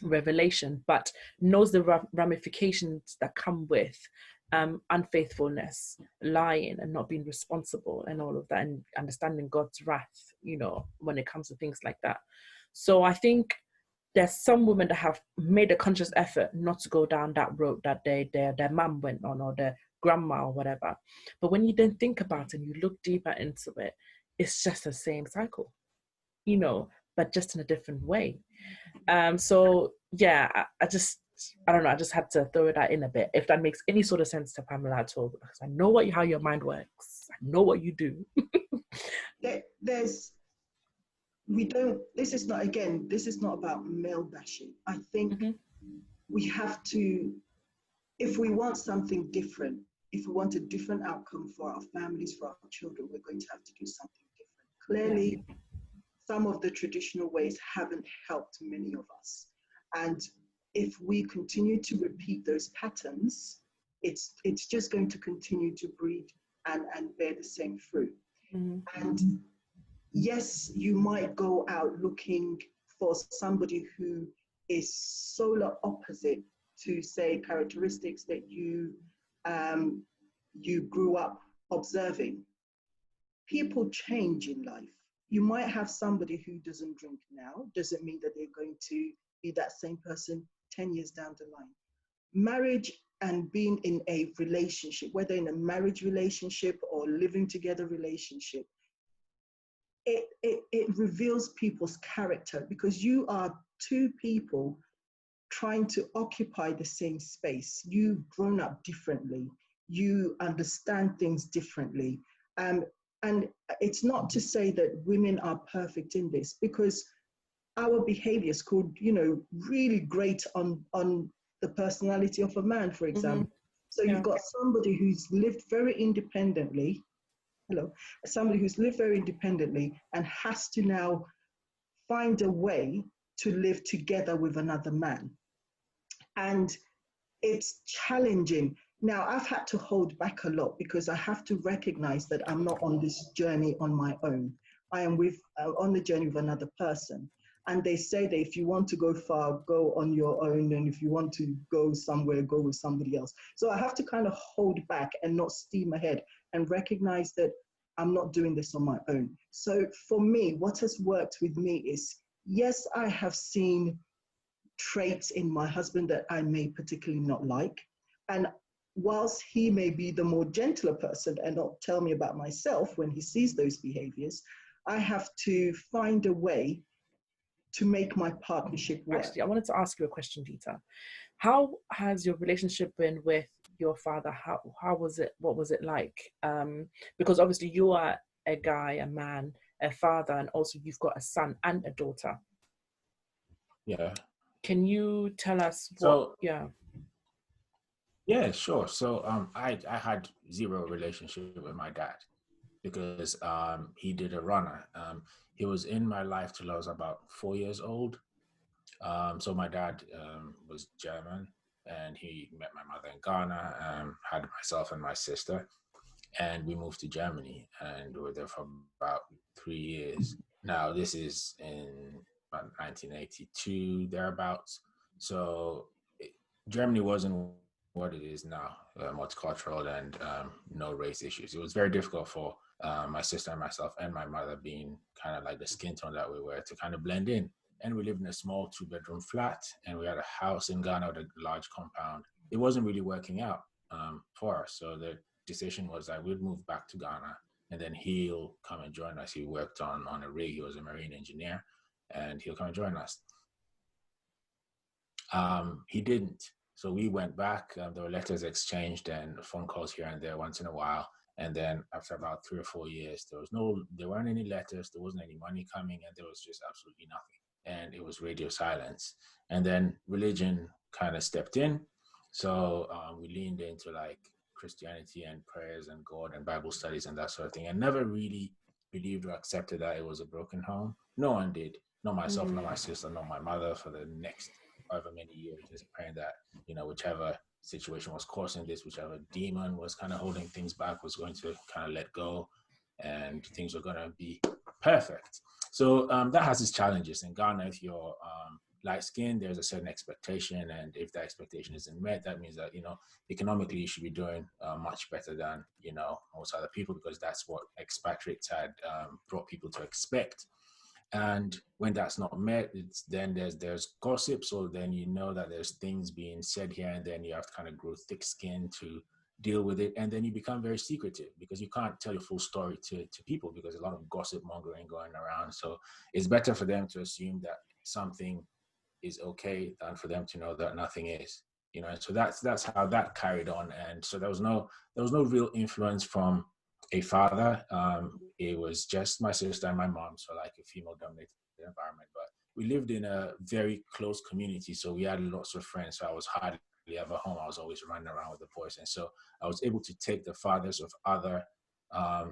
Revelation, but knows the ramifications that come with unfaithfulness, lying, and not being responsible, and all of that, and understanding God's wrath, you know, when it comes to things like that. So I think there's some women that have made a conscious effort not to go down that road that their mum went on, or their grandma or whatever. But when you then think about it and you look deeper into it, it's just the same cycle, you know, but just in a different way. So yeah, I just I don't know, I just had to throw that in a bit. If that makes any sort of sense to Pamela at all, because I know how your mind works. I know what you do. This is not about male bashing. I think we have to, if we want something different, if we want a different outcome for our families, for our children, we're going to have to do something different. Clearly, some of the traditional ways haven't helped many of us. And if we continue to repeat those patterns, it's just going to continue to breed and bear the same fruit. And yes, you might go out looking for somebody who is solar opposite to, say, characteristics that you grew up observing. People change in life. You might have somebody who doesn't drink now, doesn't mean that they're going to be that same person 10 years down the line. Marriage and being in a relationship, whether in a marriage relationship or living together relationship, it reveals people's character, because you are two people trying to occupy the same space. You've grown up differently. You understand things differently. And it's not to say that women are perfect in this, because our behaviors could, really grate on the personality of a man, for example. So you've got somebody who's lived very independently, somebody who's lived very independently and has to now find a way to live together with another man. And it's challenging. Now, I've had to hold back a lot because I have to recognize that I'm not on this journey on my own. I am on the journey with another person. And they say that if you want to go far, go on your own. And if you want to go somewhere, go with somebody else. So I have to kind of hold back and not steam ahead and recognize that I'm not doing this on my own. So for me, what has worked with me is, yes, I have seen traits in my husband that I may particularly not like. And whilst he may be the more gentler person and not tell me about myself when he sees those behaviors, I have to find a way to make my partnership work. Actually, I wanted to ask you a question, Dita. How has your relationship been with your father? How was it? What was it like? Because obviously you are a guy, a man, a father, and also you've got a son and a daughter. Yeah. Can you tell us what? So, yeah, sure. So I had zero relationship with my dad because he did a runner. He was in my life till I was about 4 years old. So my dad was German, and he met my mother in Ghana, had myself and my sister, and we moved to Germany, and we were there for about 3 years. Now, this is in about 1982, thereabouts. So Germany wasn't what it is now, multicultural and no race issues. It was very difficult for my sister and myself and my mother, being kind of like the skin tone that we were, to kind of blend in. And we lived in a small 2-bedroom flat, and we had a house in Ghana with a large compound. It wasn't really working out for us. So the decision was that we'd move back to Ghana, and then he'll come and join us. He worked on a rig. He was a marine engineer, and he'll come and join us. He didn't. So we went back. There were letters exchanged and phone calls here and there once in a while. And then after about 3 or 4 years, there weren't any letters, there wasn't any money coming, and there was just absolutely nothing. And it was radio silence. And then religion kind of stepped in. So we leaned into like Christianity and prayers and God and Bible studies and that sort of thing, and never really believed or accepted that it was a broken home. No one did. Not myself, not my sister, not my mother, for the next however many years, just praying that, whichever situation was causing this, whichever demon was kind of holding things back, was going to kind of let go, and things were going to be perfect. So that has its challenges. In Ghana, if you're light skinned, there's a certain expectation, and if that expectation isn't met, that means that economically you should be doing much better than most other people, because that's what expatriates had brought people to expect. And when that's not met, then there's gossip. So then that there's things being said here, and then you have to kind of grow thick skin to deal with it. And then you become very secretive, because you can't tell your full story to people, because a lot of gossip mongering going around. So it's better for them to assume that something is okay than for them to know that nothing is. And so that's how that carried on. And so there was no real influence from a father. It was just my sister and my mom, so like a female dominated environment. But we lived in a very close community, so we had lots of friends. So I was hardly ever home. I was always running around with the boys, and so I was able to take the fathers of other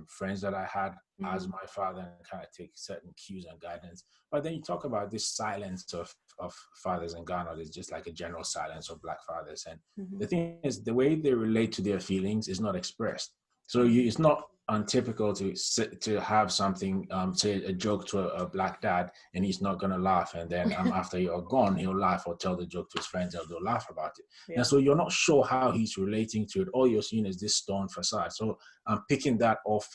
friends that I had as my father and kind of take certain cues and guidance. But then you talk about this silence of fathers in Ghana. There's just like a general silence of Black fathers, and the thing is, the way they relate to their feelings is not expressed. So it's not untypical to have something, say a joke to a Black dad, and he's not gonna laugh, and then after you're gone, he'll laugh or tell the joke to his friends, and they'll laugh about it. Yeah. And so you're not sure how he's relating to it. All you're seeing is this stone facade. So I'm picking that off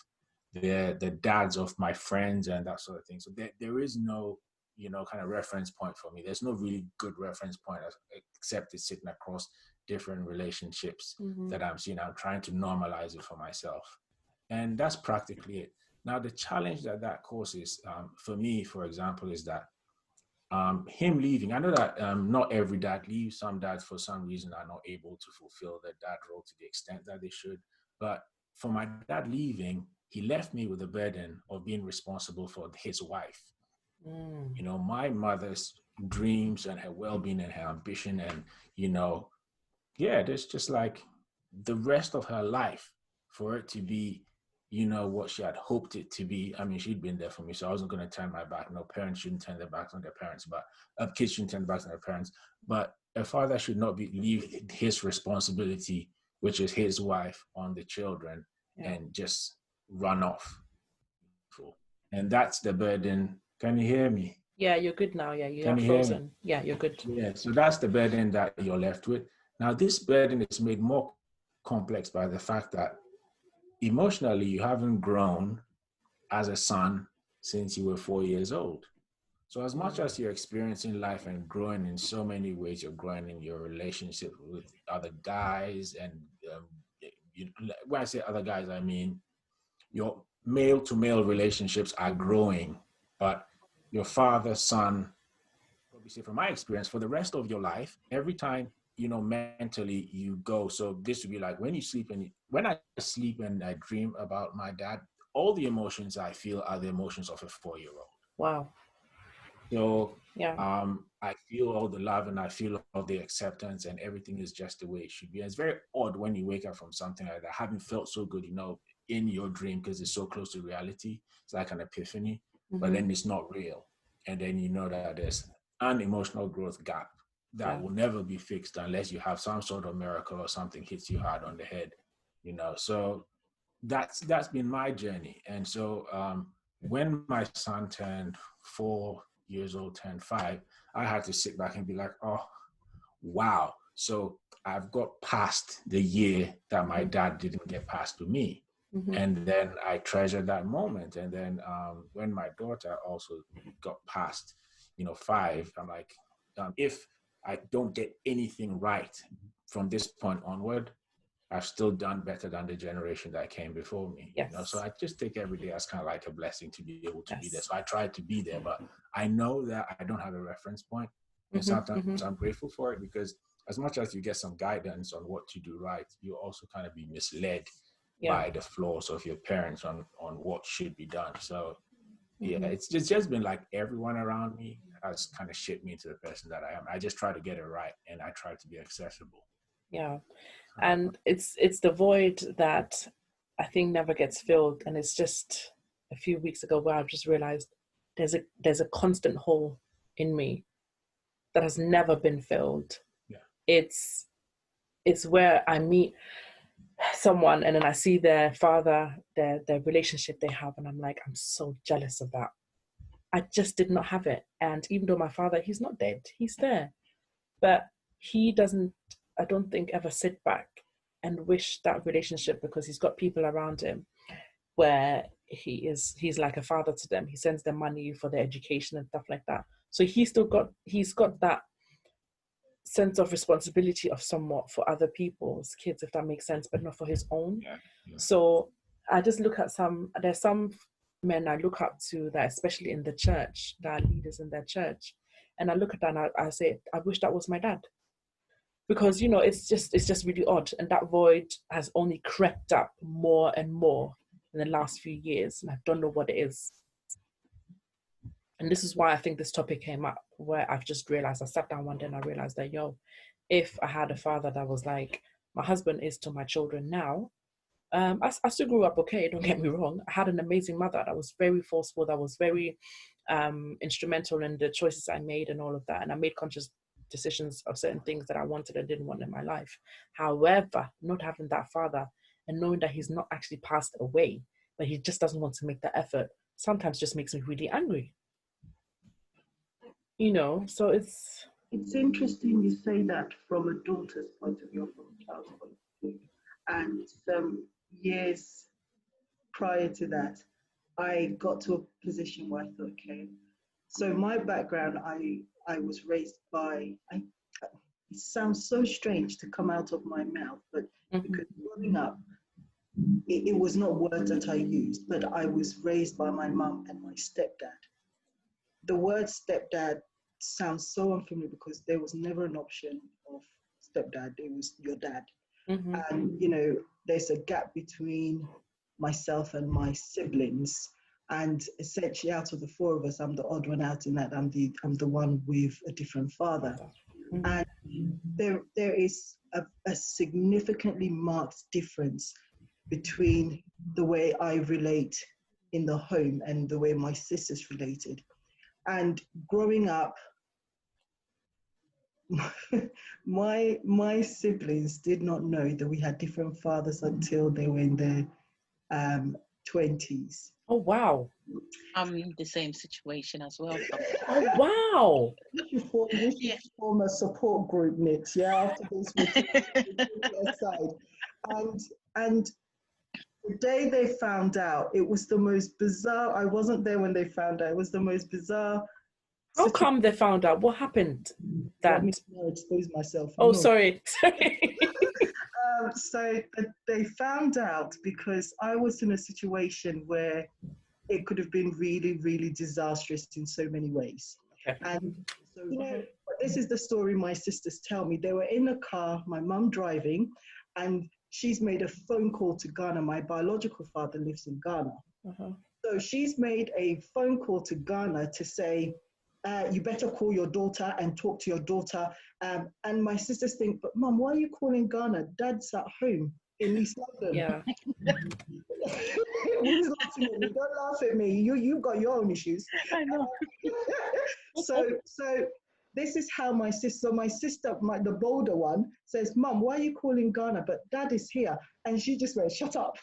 the dads of my friends and that sort of thing. So there is no kind of reference point for me. There's no really good reference point except it's sitting across different relationships that I'm seeing. I'm trying to normalize it for myself. And that's practically it. Now, the challenge that causes for me, for example, is that him leaving. I know that not every dad leaves. Some dads, for some reason, are not able to fulfill their dad role to the extent that they should. But for my dad leaving, he left me with the burden of being responsible for his wife. My mother's dreams and her well-being and her ambition and, there's just like the rest of her life for it to be, what she had hoped it to be. I mean, she'd been there for me, so I wasn't going to turn my back. No, parents shouldn't turn their backs on their parents, but kids shouldn't turn their backs on their parents. But a father should not leave his responsibility, which is his wife, on the children and just run off. And that's the burden. Can you hear me? Yeah, you're good now. Yeah, you are frozen. Yeah, you're good. Yeah, so that's the burden that you're left with. Now, this burden is made more complex by the fact that emotionally, you haven't grown as a son since you were 4 years old. So as much as you're experiencing life and growing in so many ways, you're growing in your relationship with other guys. And when I say other guys, I mean your male-to-male relationships are growing, but your father, son, obviously from my experience, for the rest of your life, every time, mentally you go. So this would be like when I sleep and I dream about my dad, all the emotions I feel are the emotions of a 4-year-old. Wow. So I feel all the love and I feel all the acceptance and everything is just the way it should be. And it's very odd when you wake up from something like that, having felt so good, in your dream, because it's so close to reality. It's like an epiphany, but then it's not real. And then you know that there's an emotional growth gap that will never be fixed unless you have some sort of miracle or something hits you hard on the head, So that's been my journey. And so when my son turned 4 years old, turned 5, I had to sit back and be like, oh, wow. So I've got past the year that my dad didn't get past with me. And then I treasured that moment. And then when my daughter also got past, 5, I'm like, if I don't get anything right from this point onward, I've still done better than the generation that came before me. Yes. So I just take every day as kind of like a blessing to be able to be there. So I try to be there, but I know that I don't have a reference point. And sometimes I'm grateful for it, because as much as you get some guidance on what to do right, you also kind of be misled by the flaws of your parents on what should be done. So it's just been like everyone around me has kind of shaped me into the person that I am. I just try to get it right, and I try to be accessible. Yeah. And it's the void that I think never gets filled. And it's just a few weeks ago where I've just realized there's a constant hole in me that has never been filled. Yeah. It's where I meet someone and then I see their father, their relationship they have, and I'm like, I'm so jealous of that. I just did not have it. And even though my father, he's not dead, he's there, but he doesn't, I don't think, ever sit back and wish that relationship, because he's got people around him where he's like a father to them. He sends them money for their education and stuff like that. So he's got that sense of responsibility of somewhat for other people's kids, if that makes sense, but not for his own. Yeah. So I just look at there's some men I look up to that, especially in the church, that are leaders in their church. And I look at that and I say, I wish that was my dad. Because, it's just really odd. And that void has only crept up more and more in the last few years. And I don't know what it is. And this is why I think this topic came up, where I've just realized, I sat down one day and I realized that, if I had a father that was like my husband is to my children now, I still grew up okay, don't get me wrong. I had an amazing mother that was very forceful, that was very instrumental in the choices I made and all of that. And I made conscious decisions of certain things that I wanted and didn't want in my life. However, not having that father and knowing that he's not actually passed away, but he just doesn't want to make the effort, sometimes just makes me really angry. So it's interesting you say that from a daughter's point of view, from a child's point of view. And some years prior to that, I got to a position where I thought, okay, so my background, I was raised by, it sounds so strange to come out of my mouth, but because growing up, it was not words that I used, but I was raised by my mum and my stepdad. The word stepdad sounds so unfamiliar because there was never an option of stepdad, it was your dad. And, there's a gap between myself and my siblings. And essentially, out of the four of us, I'm the odd one out in that I'm the one with a different father. And there is a significantly marked difference between the way I relate in the home and the way my sisters related. And growing up, my siblings did not know that we had different fathers until they were in their 20s. Oh, wow. I'm in the same situation as well. Oh, wow. We should form a support group, Nix, after this aside. And the day they found out, it was the most bizarre. I wasn't there when they found out. It was the most bizarre. How come they found out? What happened? Let me expose myself. Oh, sorry. So they found out because I was in a situation where it could have been really, really disastrous in so many ways. Okay. And so, this is the story my sisters tell me. They were in a car, my mum driving, and she's made a phone call to Ghana. My biological father lives in Ghana. So she's made a phone call to Ghana to say, you better call your daughter and talk to your daughter. And my sisters think, but Mum, why are you calling Ghana? Dad's at home in East London. Yeah. Who's laughing at me? Don't laugh at me. You've got your own issues. I know. So this is how my sister, the bolder one, says, Mum, why are you calling Ghana? But Dad is here. And she just went, shut up.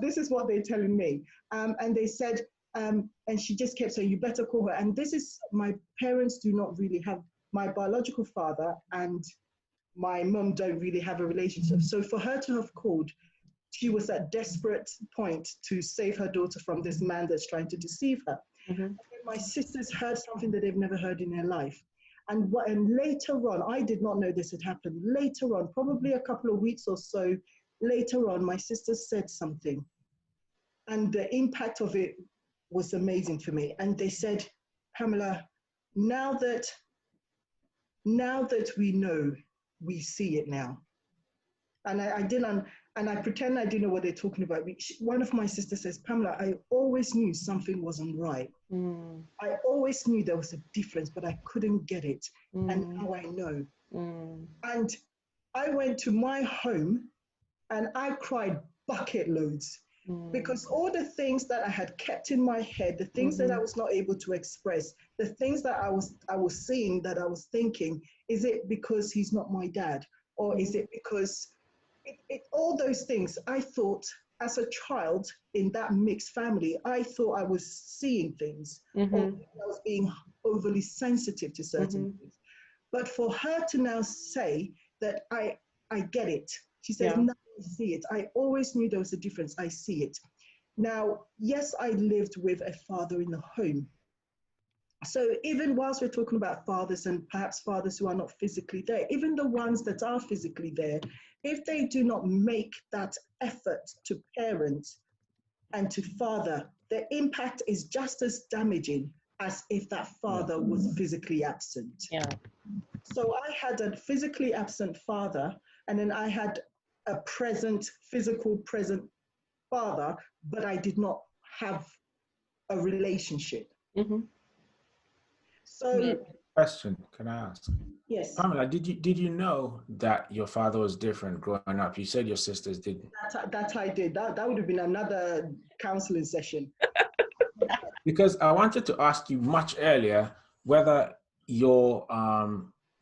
This is what they're telling me. And they said, and she just kept saying, you better call her. And this is, my parents do not really have, my biological father and my mum don't really have a relationship. So for her to have called, she was at desperate point to save her daughter from this man that's trying to deceive her. And my sisters heard something that they've never heard in their life. And later on, I did not know this had happened. Later on, probably a couple of weeks or so later on, my sisters said something. And the impact of it was amazing for me. And they said, Pamela, now that we know, we see it now. And I didn't, and I pretend I didn't know what they're talking about. One of my sisters says, Pamela, I always knew something wasn't right. I always knew there was a difference, but I couldn't get it. And now I know. And I went to my home and I cried bucket loads. Because all the things that I had kept in my head, the things that I was not able to express, the things that I was seeing, that I was thinking, is it because he's not my dad? Or is it because all those things, I thought as a child in that mixed family, I thought I was seeing things, or I was being overly sensitive to certain things. But for her to now say that I get it, she says, now I see it. I always knew there was a difference. I see it. Now, yes, I lived with a father in the home. So even whilst we're talking about fathers and perhaps fathers who are not physically there, even the ones that are physically there, if they do not make that effort to parent and to father, the impact is just as damaging as if that father was physically absent. Yeah. So I had a physically absent father, and then I had a physical present father, but I did not have a relationship. Mm-hmm. So Question, can I ask? yes, Pamela, did you know that your father was different growing up? You said your sisters didn't. that I did. That would have been another counseling session. Because I wanted to ask you much earlier whether your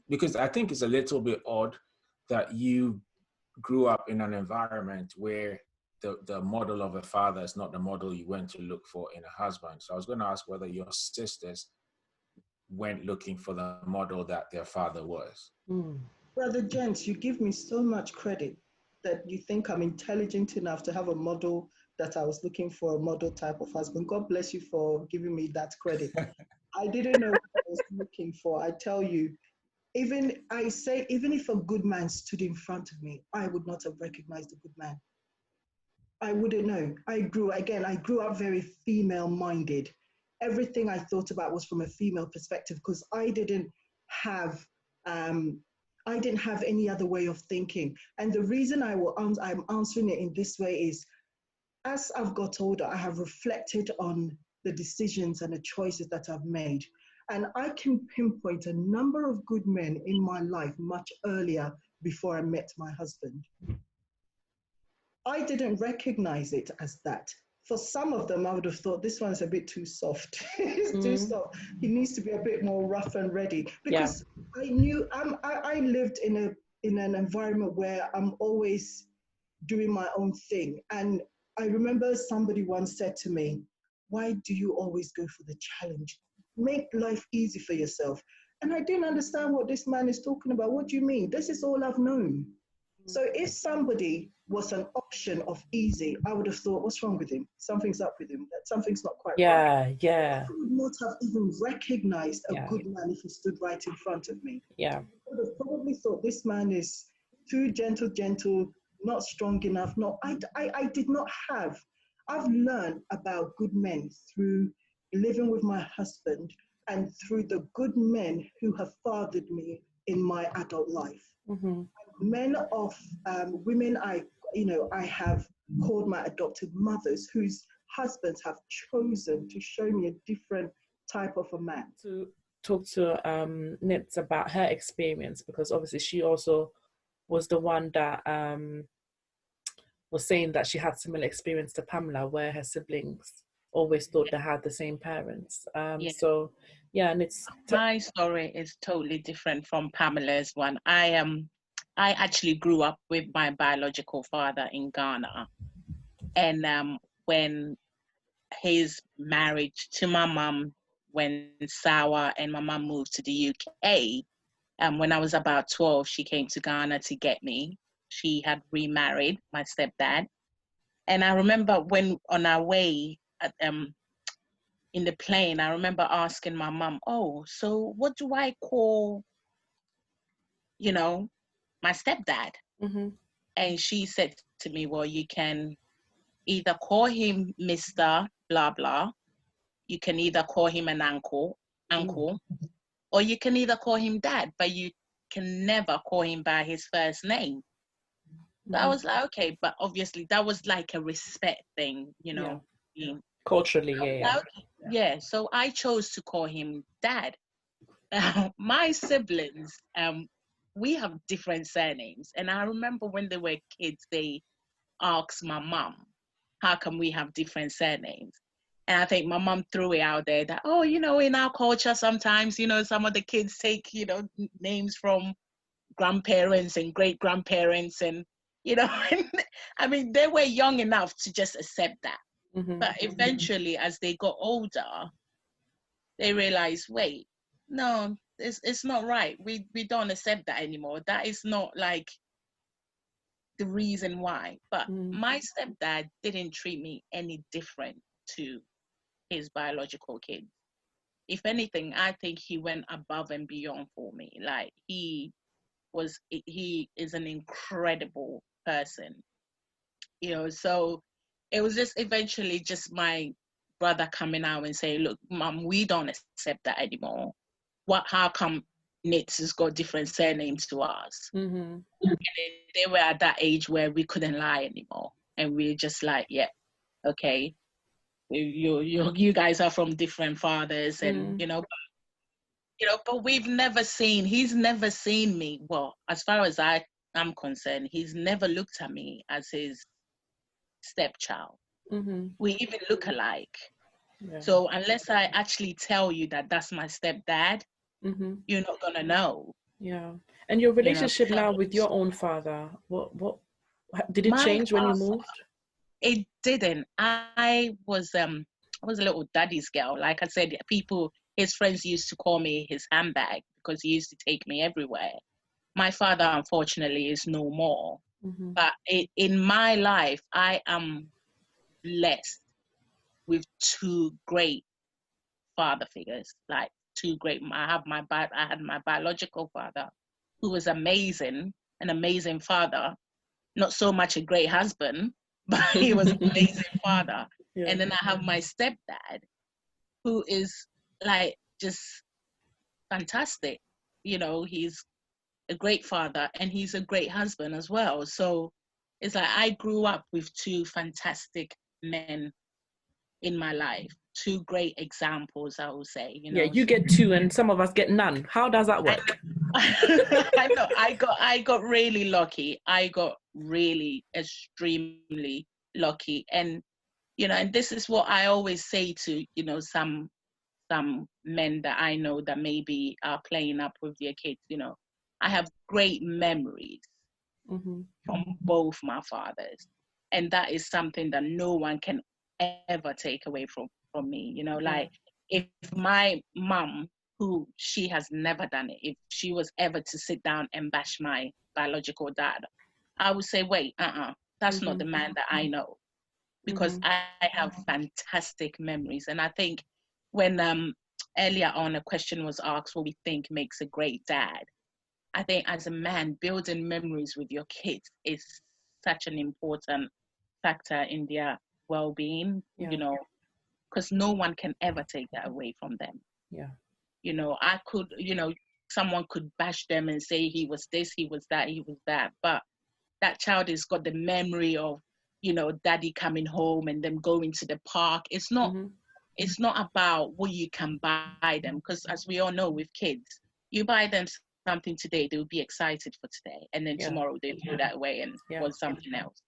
because I think it's a little bit odd that you grew up in an environment where the model of a father is not the model you went to look for in a husband. So I was going to ask whether your sisters went looking for the model that their father was. Brother Gents, you give me so much credit that you think I'm intelligent enough to have a model that I was looking for, a model type of husband. God bless you for giving me that credit. I didn't know what I was looking for. I tell you, even if a good man stood in front of me, I would not have recognized a good man. I wouldn't know. I grew up very female minded. Everything I thought about was from a female perspective because I didn't have any other way of thinking. And the reason I'm answering it in this way is, as I've got older, I have reflected on the decisions and the choices that I've made. And I can pinpoint a number of good men in my life much earlier before I met my husband. I didn't recognize it as that. For some of them, I would have thought this one's a bit too soft. It's too soft. He needs to be a bit more rough and ready. Because I knew I lived in an environment where I'm always doing my own thing. And I remember somebody once said to me, "Why do you always go for the challenge? Make life easy for yourself." And I didn't understand what this man is talking about. What do you mean? This is all I've known. So if somebody was an option of easy, I would have thought, what's wrong with him? Something's up with him. That something's not quite right. Yeah. I would not have even recognized a good man if he stood right in front of me. Yeah. I would have probably thought this man is too gentle, not strong enough. No, I did not have. I've learned about good men through living with my husband and through the good men who have fathered me in my adult life. Mm-hmm. Men of women I have called my adopted mothers whose husbands have chosen to show me a different type of a man. To talk to Nitz about her experience, because obviously she also was the one that was saying that she had similar experience to Pamela, where her siblings always thought they had the same parents. So yeah, and it's my story is totally different from Pamela's one. I actually grew up with my biological father in Ghana, and when his marriage to my mom went sour and my mom moved to the UK, when I was about 12, she came to Ghana to get me. She had remarried my stepdad, and I remember when on our way in the plane, I remember asking my mom, "Oh, so what do I call, my stepdad?" Mm-hmm. And she said to me, "Well, you can either call him Mr. blah blah, you can either call him an uncle, or you can either call him dad, but you can never call him by his first name." So I was like, okay, but obviously that was like a respect thing, Culturally, yeah. So I chose to call him dad. My siblings, we have different surnames, and I remember when they were kids, they asked my mom, "How come we have different surnames?" And I think my mom threw it out there that, "Oh, in our culture, sometimes, some of the kids take, names from grandparents and great grandparents, and I mean, they were young enough to just accept that." Mm-hmm. But eventually, as they got older, they realized, wait, no, it's not right. We don't accept that anymore. That is not like the reason why. But my stepdad didn't treat me any different to his biological kids. If anything, I think he went above and beyond for me. Like he is an incredible person, so it was just eventually just my brother coming out and saying, look, Mum, we don't accept that anymore. How come Nits has got different surnames to us? Mm-hmm. And they were at that age where we couldn't lie anymore. And we're just like, yeah, okay, you guys are from different fathers, and but he's never seen me. Well, as far as I am concerned, he's never looked at me as his stepchild. Mm-hmm. We even look alike. Yeah. So unless I actually tell you that that's my stepdad, Mm-hmm. you're not gonna know. Yeah. And your relationship now with your own father, what did it change when you moved? It didn't. I was a little daddy's girl. Like I said, his friends used to call me his handbag because he used to take me everywhere. My father, unfortunately, is no more. Mm-hmm. But in my life, I am blessed with two great father figures. Like two great. I had my biological father, who was amazing, an amazing father. Not so much a great husband, but he was an amazing father. Yeah. And then I have my stepdad, who is like just fantastic. He's a great father and he's a great husband as well. So it's like I grew up with two fantastic men in my life, two great examples, I will say. Yeah, you get two and some of us get none. How does that work? I know. I got really lucky. I got really extremely lucky. And and this is what I always say to some men that I know that maybe are playing up with their kids. I have great memories from both my fathers, and that is something that no one can ever take away from me. Like if my mum, who she has never done it, if she was ever to sit down and bash my biological dad, I would say, wait, that's not the man that I know, because I have fantastic memories. And I think when earlier on a question was asked, what we think makes a great dad, I think as a man, building memories with your kids is such an important factor in their well-being, because no one can ever take that away from them. Yeah. I could, someone could bash them and say he was this, he was that, but that child has got the memory of, daddy coming home and them going to the park. It's not about what you can buy them, because as we all know with kids, you buy them something today, they'll be excited for today, and then tomorrow they throw that away and want something else.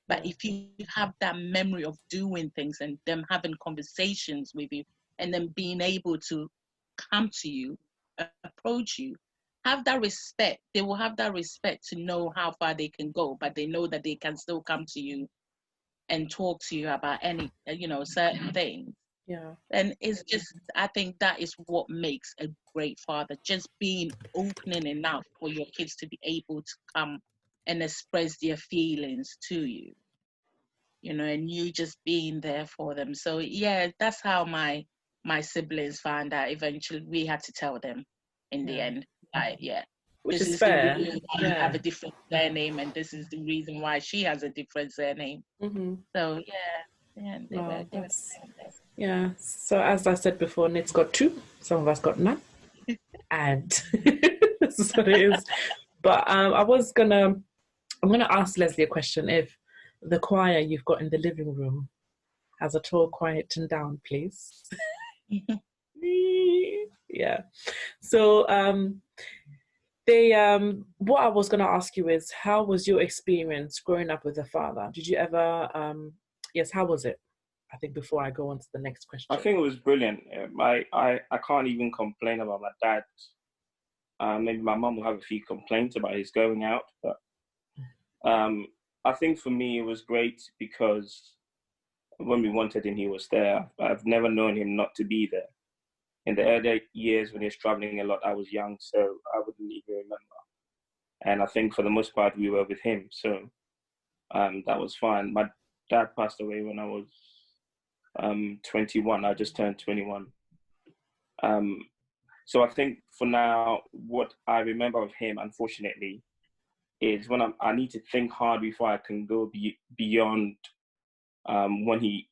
But if you have that memory of doing things and them having conversations with you and then being able to come to you, approach you, have that respect. They will have that respect to know how far they can go, but they know that they can still come to you and talk to you about any, certain things. Yeah. And it's just, I think that is what makes a great father, just being opening enough for your kids to be able to come and express their feelings to you, and you just being there for them. So yeah, that's how my siblings found out. Eventually we had to tell them in the end, which this is the fair. reason why you have a different surname, and this is the reason why she has a different surname. So yeah, so as I said before, Nit's got two, some of us got none. And this is what it is. But I'm gonna ask Leslie a question. If the choir you've got in the living room has at all quietened down, please. Yeah. So what I was gonna ask you is, how was your experience growing up with a father? Did you ever yes, how was it? I think before I go on to the next question. I think it was brilliant. I can't even complain about my dad. Maybe my mum will have a few complaints about his going out, but I think for me it was great because when we wanted him, he was there. I've never known him not to be there. In the early years when he was traveling a lot, I was young, so I wouldn't even remember. And I think for the most part, we were with him. So that was fine. My dad passed away when I was 21. I just turned 21. So I think for now, what I remember of him, unfortunately, is when I need to think hard before I can go beyond when he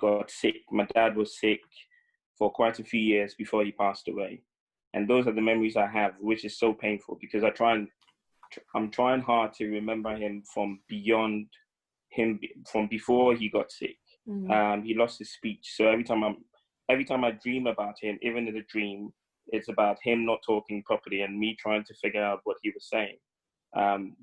got sick. My dad was sick for quite a few years before he passed away. And those are the memories I have, which is so painful because I'm trying hard to remember him from before he got sick. He lost his speech. So every time I dream about him, even in a dream, it's about him not talking properly and me trying to figure out what he was saying,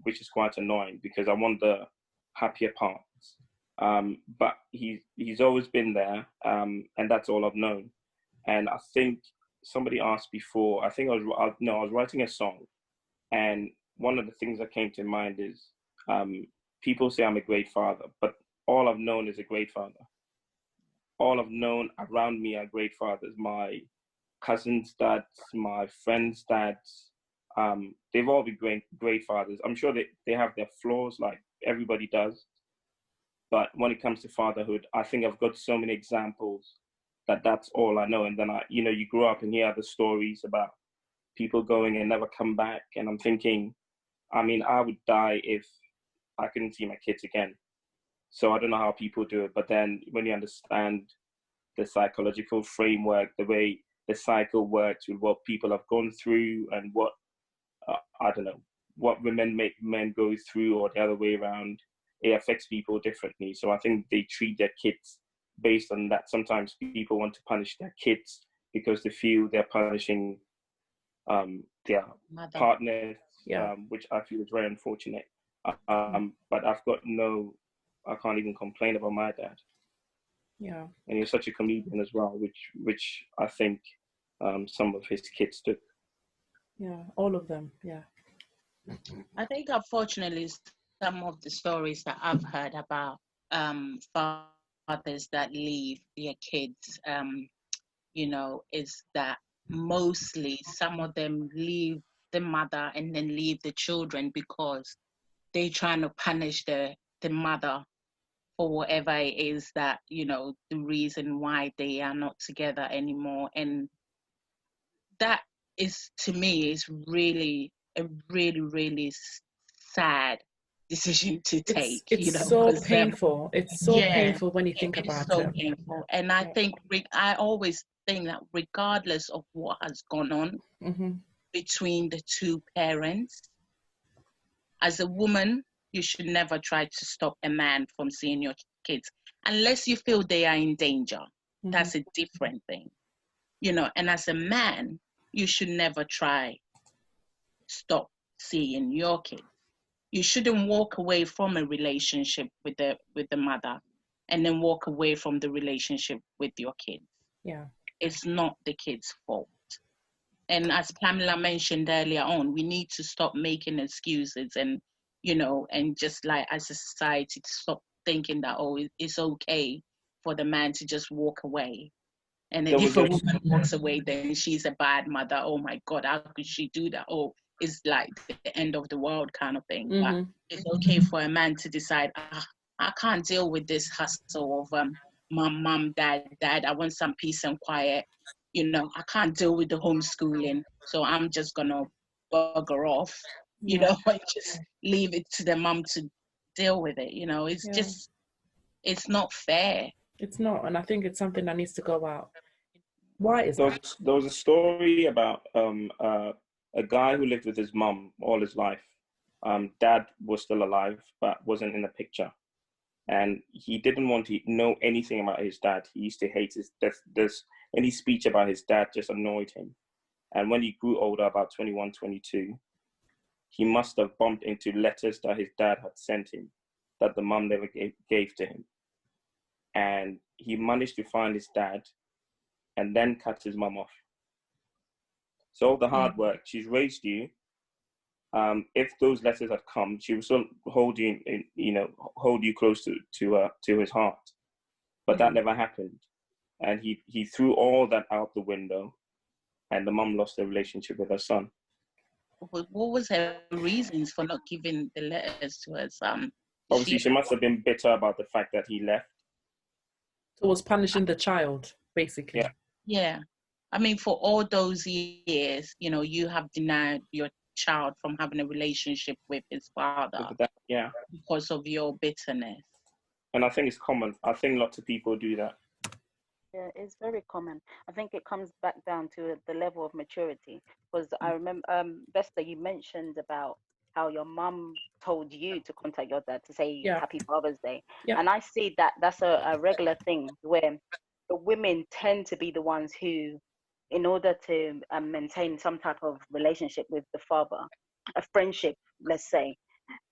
which is quite annoying because I want the happier parts. But he's always been there, and that's all I've known. And I think somebody asked before, I was writing a song, and one of the things that came to mind is people say I'm a great father, but all I've known is a great father. All I've known around me are great fathers. My cousins' dads, my friends' dads, they've all been great fathers. I'm sure they have their flaws like everybody does. But when it comes to fatherhood, I think I've got so many examples that's all I know. And then you grow up and hear the stories about people going and never come back. And I'm thinking, I mean, I would die if I couldn't see my kids again. So I don't know how people do it. But then when you understand the psychological framework, the way the cycle works with what people have gone through and what, I don't know, what women make men go through or the other way around, it affects people differently. So I think they treat their kids based on that. Sometimes people want to punish their kids because they feel they're punishing their partners, which I feel is very unfortunate. But I can't even complain about my dad. Yeah. And he's such a comedian as well, which I think some of his kids do. Yeah, all of them, yeah. I think unfortunately some of the stories that I've heard about fathers that leave their kids, is that mostly some of them leave the mother and then leave the children because they're trying to punish the mother for whatever it is that, the reason why they are not together anymore. And that is, to me, is really a really, really sad decision to take. It's so painful. It's so painful when you think about it. It's so painful. And I think, I always think that regardless of what has gone on between the two parents, as a woman, you should never try to stop a man from seeing your kids unless you feel they are in danger. That's a different thing. And as a man, you should never try stop seeing your kids. You shouldn't walk away from a relationship with the mother and then walk away from the relationship with your kids. Yeah. It's not the kids' fault. And as Pamela mentioned earlier on, we need to stop making excuses and, and just like as a society to stop thinking that, it's okay for the man to just walk away. And then if a woman walks away, then she's a bad mother. Oh my God, how could she do that? Oh, it's like the end of the world kind of thing. But it's okay for a man to decide, I can't deal with this hustle of mom, dad, I want some peace and quiet. I can't deal with the homeschooling, so I'm just gonna bugger off, and just leave it to the mom to deal with it. It's just, it's not fair. It's not, and I think it's something that needs to go out. Why is that? There was a story about a guy who lived with his mum all his life. Dad was still alive, but wasn't in the picture. And he didn't want to know anything about his dad. He used to hate any speech about his dad just annoyed him. And when he grew older, about 21, 22, he must have bumped into letters that his dad had sent him that the mum never gave to him. And he managed to find his dad and then cut his mum off. So all the hard work, she's raised you. If those letters had come, she would still hold you, hold you close to his heart. But that never happened, and he threw all that out the window, and the mum lost the relationship with her son. What was her reasons for not giving the letters to her son? Obviously, she must have been bitter about the fact that he left. So it was punishing the child, basically. Yeah. I mean, for all those years, you have denied your child from having a relationship with his father because of your bitterness. And I think it's common. I think lots of people do that. Yeah, it's very common. I think it comes back down to the level of maturity. Because I remember, Vesta, you mentioned about how your mum told you to contact your dad to say Yeah. Happy Father's Day. Yeah. And I see that that's a regular thing where the women tend to be the ones who, in order to maintain some type of relationship with the father, a friendship, let's say,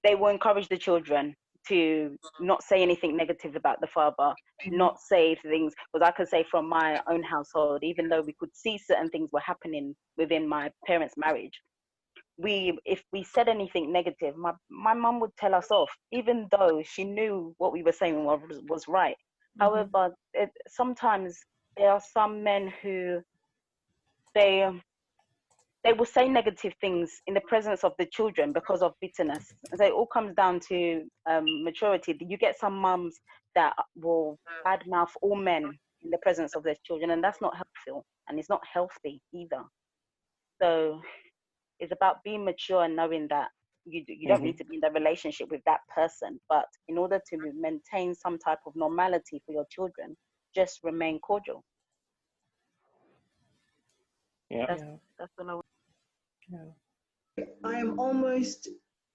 they will encourage the children to not say anything negative about the father, not say things, because I could say from my own household, even though we could see certain things were happening within my parents' marriage, if we said anything negative, my mum would tell us off, even though she knew what we were saying was right. However, sometimes there are some men who they will say negative things in the presence of the children because of bitterness. So it all comes down to maturity. You get some mums that will badmouth all men in the presence of their children, and that's not helpful, and it's not healthy either. So it's about being mature and knowing that you don't need to be in the relationship with that person, but in order to maintain some type of normality for your children, just remain cordial. Yeah. That's what I would. Yeah. I am almost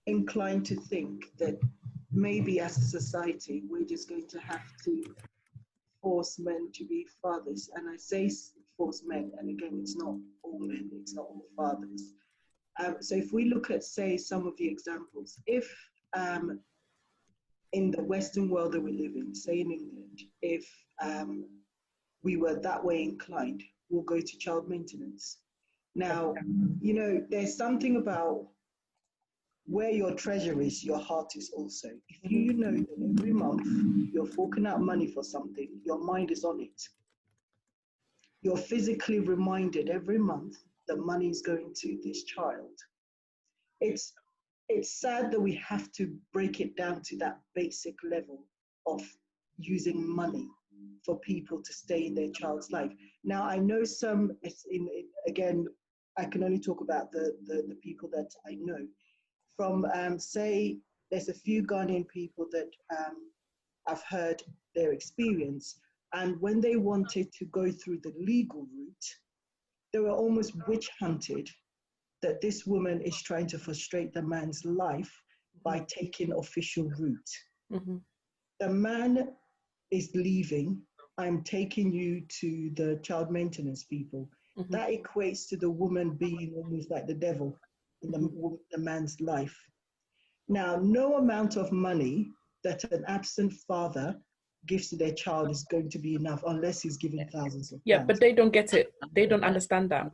inclined to think that maybe as a society, we're just going to have to force men to be fathers. And I say force men, and again, it's not all men, it's not all fathers. So if we look at, say, some of the examples, if in the Western world that we live in, say in England, if we were that way inclined, we'll go to child maintenance. Now, you know, there's something about where your treasure is, your heart is also. If you know that every month you're forking out money for something, your mind is on it. You're physically reminded every month that money is going to this child. It's sad that we have to break it down to that basic level of using money for people to stay in their child's life. Now, I know some, again, I can only talk about the people that I know. From, say, there's a few Ghanaian people that I've heard their experience, and when they wanted to go through the legal route, they were almost witch hunted that this woman is trying to frustrate the man's life by taking official route. The man is leaving, I'm taking you to the child maintenance people. That equates to the woman being almost like the devil in the man's life. Now, no amount of money that an absent father gives to their child is going to be enough unless he's giving thousands of pounds. Yeah, but they don't get it. They don't understand that.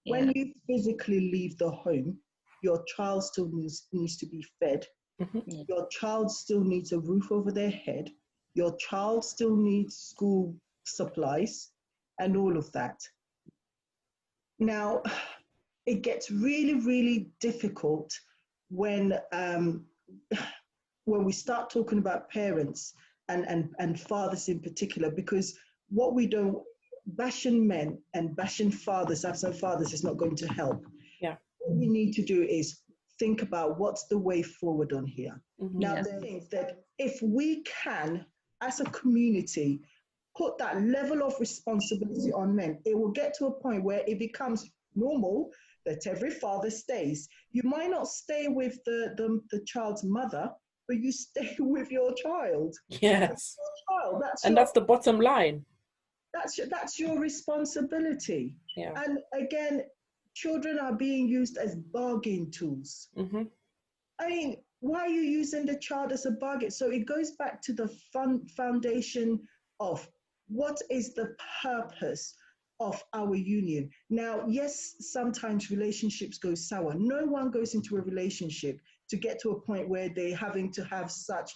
When you physically leave the home, your child still needs to be fed. Your child still needs a roof over their head. Your child still needs school supplies and all of that. Now, it gets really, really difficult when we start talking about parents and fathers in particular, because what we don't, bashing men and bashing fathers, absent fathers, is not going to help. Yeah. What we need to do is think about what's the way forward on here. Now, the thing is that if we can, as a community, put that level of responsibility on men, it will get to a point where it becomes normal that every father stays. You might not stay with the child's mother, but you stay with your child. Yes. That's that's the bottom line. That's your responsibility. Yeah. And again, children are being used as bargain tools. I mean, why are you using the child as a bargain? So it goes back to the foundation of what is the purpose of our union. Now, yes, sometimes relationships go sour. No one goes into a relationship to get to a point where they're having to have such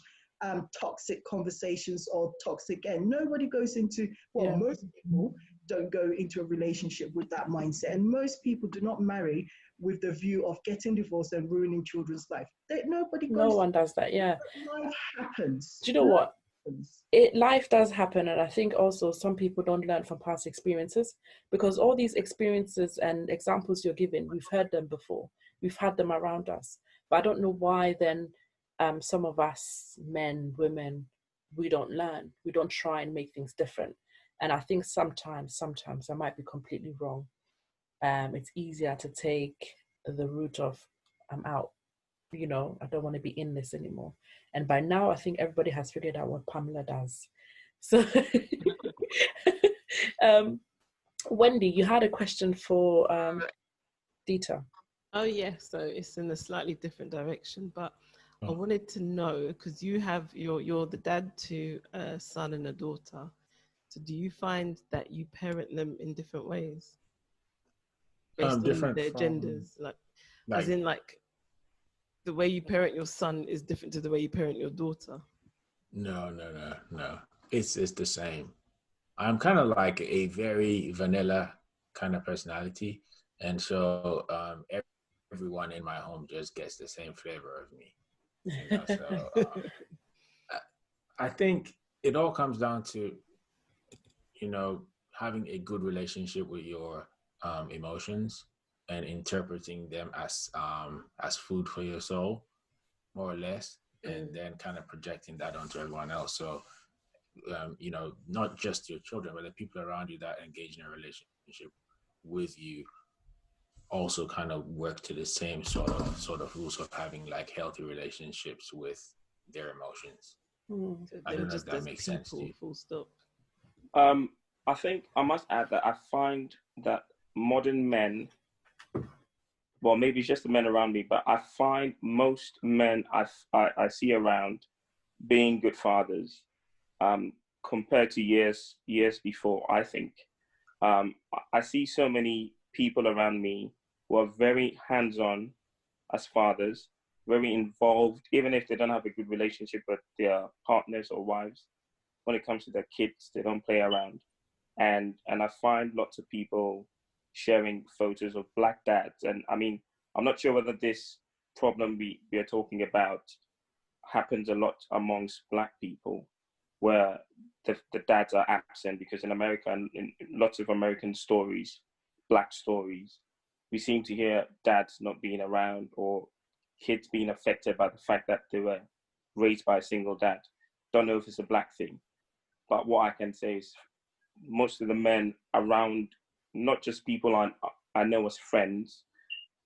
toxic conversations or toxic end. Nobody goes into, most people don't go into a relationship with that mindset. And most people do not marry with the view of getting divorced and ruining children's life. No one does that, yeah. Life happens. Do you know what? Life does happen, and I think also some people don't learn from past experiences, because all these experiences and examples you're giving, we've heard them before. We've had them around us. But I don't know why then some of us, men, women, we don't learn. We don't try and make things different. And I think sometimes I might be completely wrong. It's easier to take the route of, I'm out, I don't want to be in this anymore. And by now, I think everybody has figured out what Pamela does. So, Wendy, you had a question for Dita. Oh yeah, so it's in a slightly different direction, but I wanted to know, because you're the dad to a son and a daughter. So do you find that you parent them in different ways based on their genders? Like, as in like the way you parent your son is different to the way you parent your daughter? No. It's the same. I'm kind of like a very vanilla kind of personality. And so everyone in my home just gets the same flavor of me. I think it all comes down to, having a good relationship with your emotions and interpreting them as food for your soul, more or less, and then kind of projecting that onto everyone else. So, not just your children, but the people around you that engage in a relationship with you also kind of work to the same sort of rules of having like healthy relationships with their emotions. I don't know if that makes sense to you. Full stop. I think I must add that I find that modern men, well, maybe it's just the men around me, but I find most men I see around being good fathers, compared to years before. I think I see so many people around me who are very hands-on as fathers, very involved, even if they don't have a good relationship with their partners or wives. When it comes to their kids, they don't play around. And I find lots of people sharing photos of Black dads. And I mean, I'm not sure whether this problem we are talking about happens a lot amongst Black people, where the dads are absent, because in America, and in lots of American stories, Black stories, we seem to hear dads not being around or kids being affected by the fact that they were raised by a single dad. Don't know if it's a Black thing, but what I can say is most of the men around, not just people I know as friends,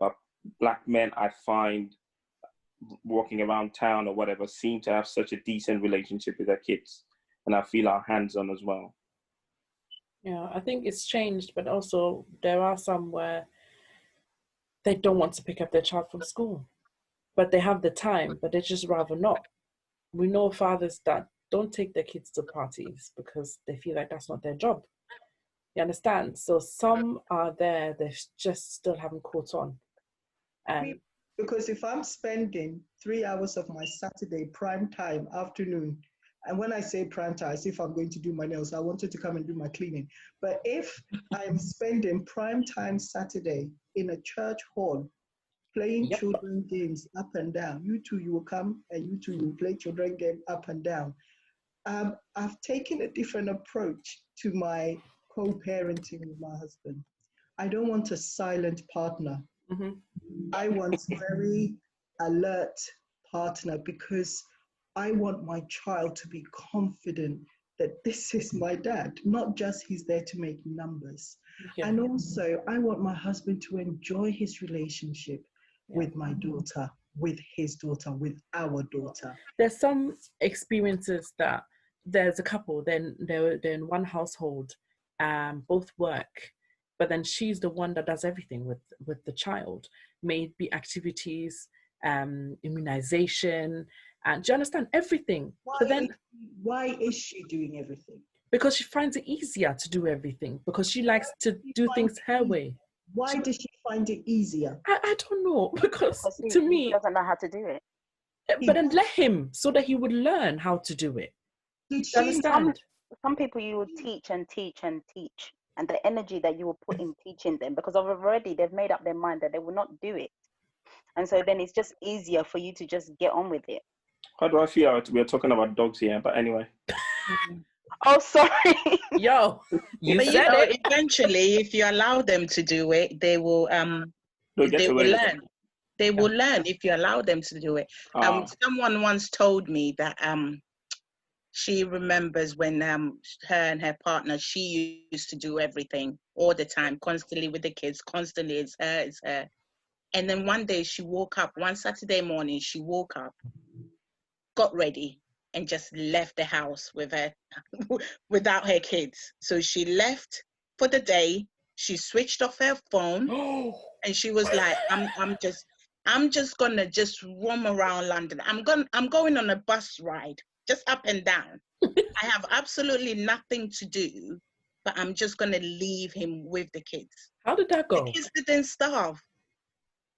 but Black men I find walking around town or whatever, seem to have such a decent relationship with their kids, and I feel are hands-on as well. Yeah, I think it's changed, but also there are some where they don't want to pick up their child from school, but they have the time, but they just rather not. We know fathers that don't take their kids to parties because they feel like that's not their job. You understand? So some are there, they just still haven't caught on. And because if I'm spending 3 hours of my Saturday prime time afternoon, and when I say prime time, as if I'm going to do my nails, I wanted to come and do my cleaning. But if I'm spending prime time Saturday in a church hall, playing children games up and down, you will come and you will play children game up and down. I've taken a different approach to my co-parenting with my husband. I don't want a silent partner. I want a very alert partner, because I want my child to be confident that this is my dad, not just he's there to make numbers. And also, I want my husband to enjoy his relationship with my daughter, with his daughter, with our daughter. There's some experiences that there's a couple, then they're in one household, both work, but then she's the one that does everything with the child, maybe activities, immunization, and do you understand everything? Why is she doing everything? Because she finds it easier to do everything, because she likes to do things her way. Why does she find it easier? I don't know, because to me, he doesn't know how to do it. But then let him, so that he would learn how to do it. Understand? Some people you would teach and teach and teach, and the energy that you will put in teaching them, because already they've made up their mind that they will not do it, and so then it's just easier for you to just get on with it. How do I feel? We're talking about dogs here, but anyway. Oh, sorry. Yo, you said it. Eventually, if you allow them to do it, they will learn. They will learn if you allow them to do it. Someone once told me that she remembers when her and her partner, she used to do everything all the time, constantly with the kids, constantly, it's her. And then one day she woke up, one Saturday morning, she woke up, got ready, and just left the house with her, without her kids. So she left for the day. She switched off her phone, and she was like, I'm just gonna just roam around London. I'm going on a bus ride, just up and down. I have absolutely nothing to do, but I'm just gonna leave him with the kids. How did that go? The kids didn't starve.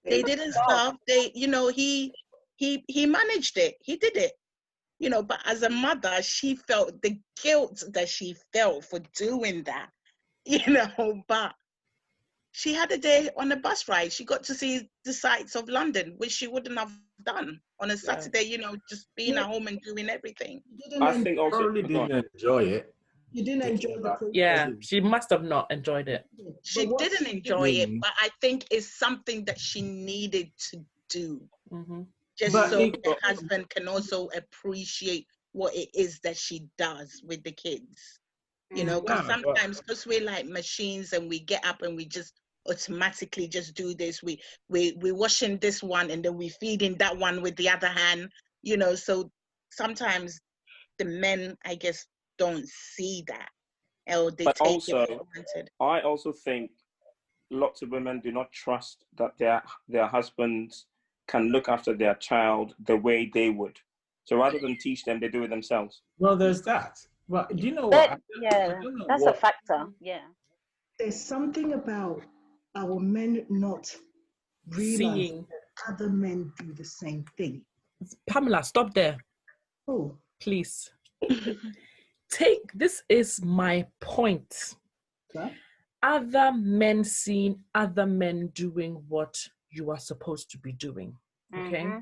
They didn't starve. They, he managed it. He did it. But as a mother, she felt the guilt that she felt for doing that, but she had a day on a bus ride. She got to see the sights of London, which she wouldn't have done on a Saturday, just being at home and doing everything. I think also probably didn't enjoy it. You didn't enjoy the process. Yeah, she must have not enjoyed it. She didn't enjoy it, but I think it's something that she needed to do. Mm-hmm. Just so the husband can also appreciate what it is that she does with the kids. Because sometimes, because we're like machines and we get up and we just automatically just do this. We're washing this one and then we're feeding that one with the other hand, so sometimes the men, I guess, don't see that, or they but take also, it for granted. I also think lots of women do not trust that their husbands can look after their child the way they would. So rather than teach them, they do it themselves. Well, there's that. Well, do you know what? That's a factor. Yeah. There's something about our men not realizing that other men do the same thing. Pamela, stop there. Oh, please. This is my point. huh? Other men seeing other men doing what you are supposed to be doing. Okay? Mm-hmm.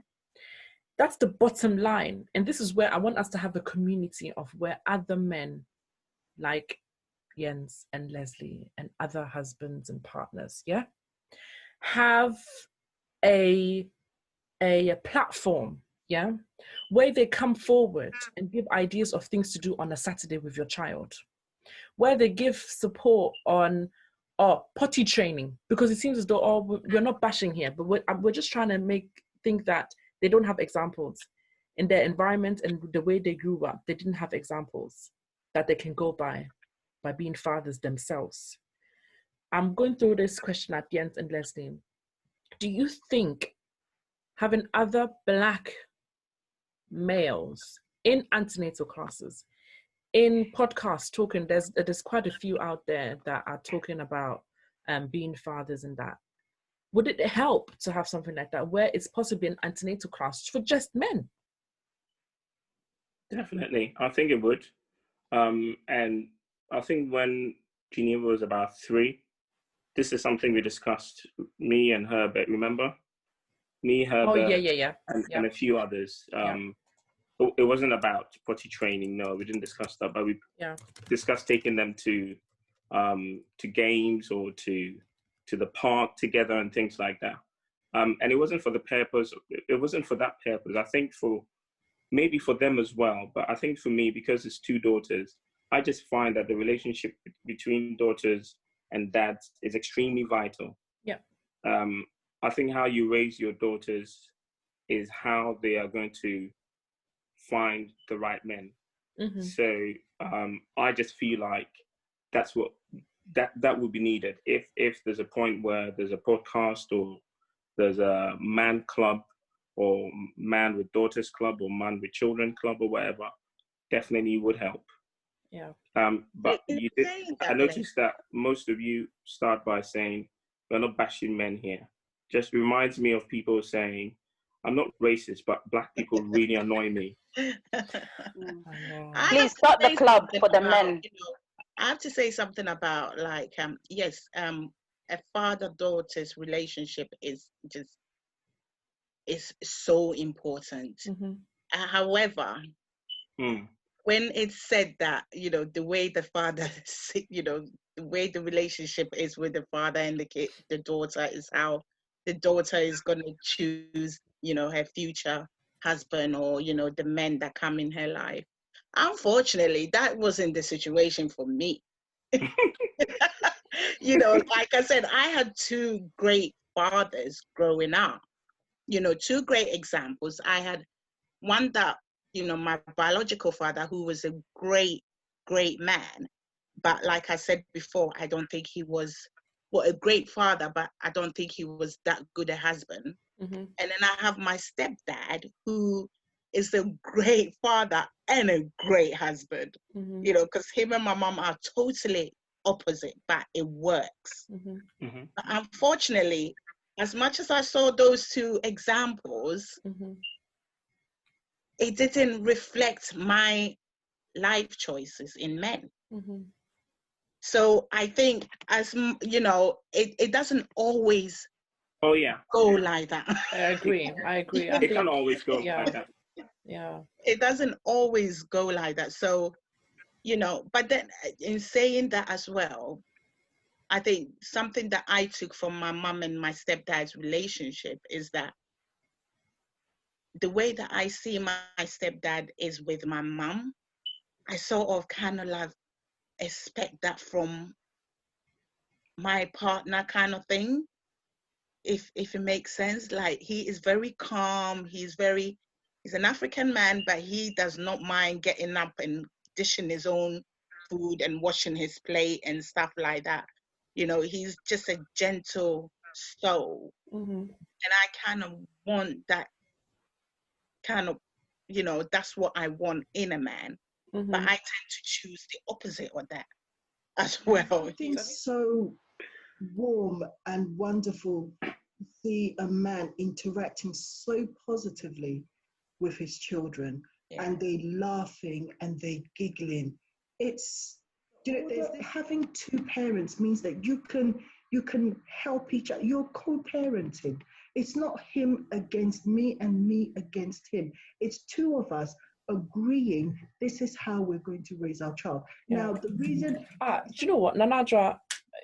That's the bottom line. And this is where I want us to have a community of where other men like Jens and Leslie and other husbands and partners, have a platform, where they come forward and give ideas of things to do on a Saturday with your child, where they give support on potty training, because it seems as though we're not bashing here, but we're just trying to think that they don't have examples in their environment and the way they grew up. They didn't have examples that they can go by being fathers themselves. I'm going through this question at Jens and Leslie. Do you think having other Black males in antenatal classes, in podcasts talking, there's quite a few out there that are talking about being fathers and that, would it help to have something like that where it's possibly an antenatal class for just men? Definitely, I think it would. And I think when Geneva was about 3, this is something we discussed, me and Herbert, remember? Me, Herbert, and a few others. It wasn't about potty training, no, we didn't discuss that, but we discussed taking them to games or to the park together and things like that. And it wasn't for that purpose. I think maybe for them as well, but I think for me, because it's 2 daughters, I just find that the relationship between daughters and dads is extremely vital. Yeah. I think how you raise your daughters is how they are going to find the right men. Mm-hmm. So I just feel like that's what that would be needed. If there's a point where there's a podcast or there's a man club or man with daughters club or man with children club or whatever, definitely would help. Yeah. But I noticed that most of you start by saying, we're not bashing men here. Just reminds me of people saying, I'm not racist, but Black people really annoy me. Please start the club for the men. I have to say something about a father-daughter's relationship is so important. Mm-hmm. However, when it's said that, the way the father, the way the relationship is with the father and the daughter is how the daughter is going to choose, her future husband or, the men that come in her life. Unfortunately, that wasn't the situation for me. You know, like I said, I had two great fathers growing up, you know, two great examples. I had one that, you know, my biological father, who was a great, great man. But like I said before, I don't think he was, well, a great father, but I don't think he was that good a husband. Mm-hmm. And then I have my stepdad, who is a great father and a great husband, Mm-hmm. you know, because him and my mom are totally opposite, but it works. Mm-hmm. Mm-hmm. But unfortunately, as much as I saw those two examples, Mm-hmm. it didn't reflect my life choices in men. Mm-hmm. So I think, you know, it doesn't always Oh yeah, go like that. I agree. I it think, can't always go yeah, like that. yeah. It doesn't always go like that. So, you know, but then in saying that as well, I think something that I took from my mum and my stepdad's relationship is that the way that I see my stepdad is with my mum, I sort of kind of like expect that from my partner, kind of thing, if it makes sense. Like, he is very calm, he's an African man, but he does not mind getting up and dishing his own food and washing his plate and stuff like that. You know, he's just a gentle soul. Mm-hmm. And I kind of want that kind of, you know, that's what I want in a man. Mm-hmm. But I tend to choose the opposite of that as well. It's so warm and wonderful to see a man interacting so positively with his children, and they laughing and they giggling. It's, you know, having two parents means that you can help each other. You're co-parenting. It's not him against me and me against him. It's two of us agreeing this is how we're going to raise our child. Yeah. Now, the reason... Do you know what, Nanadra?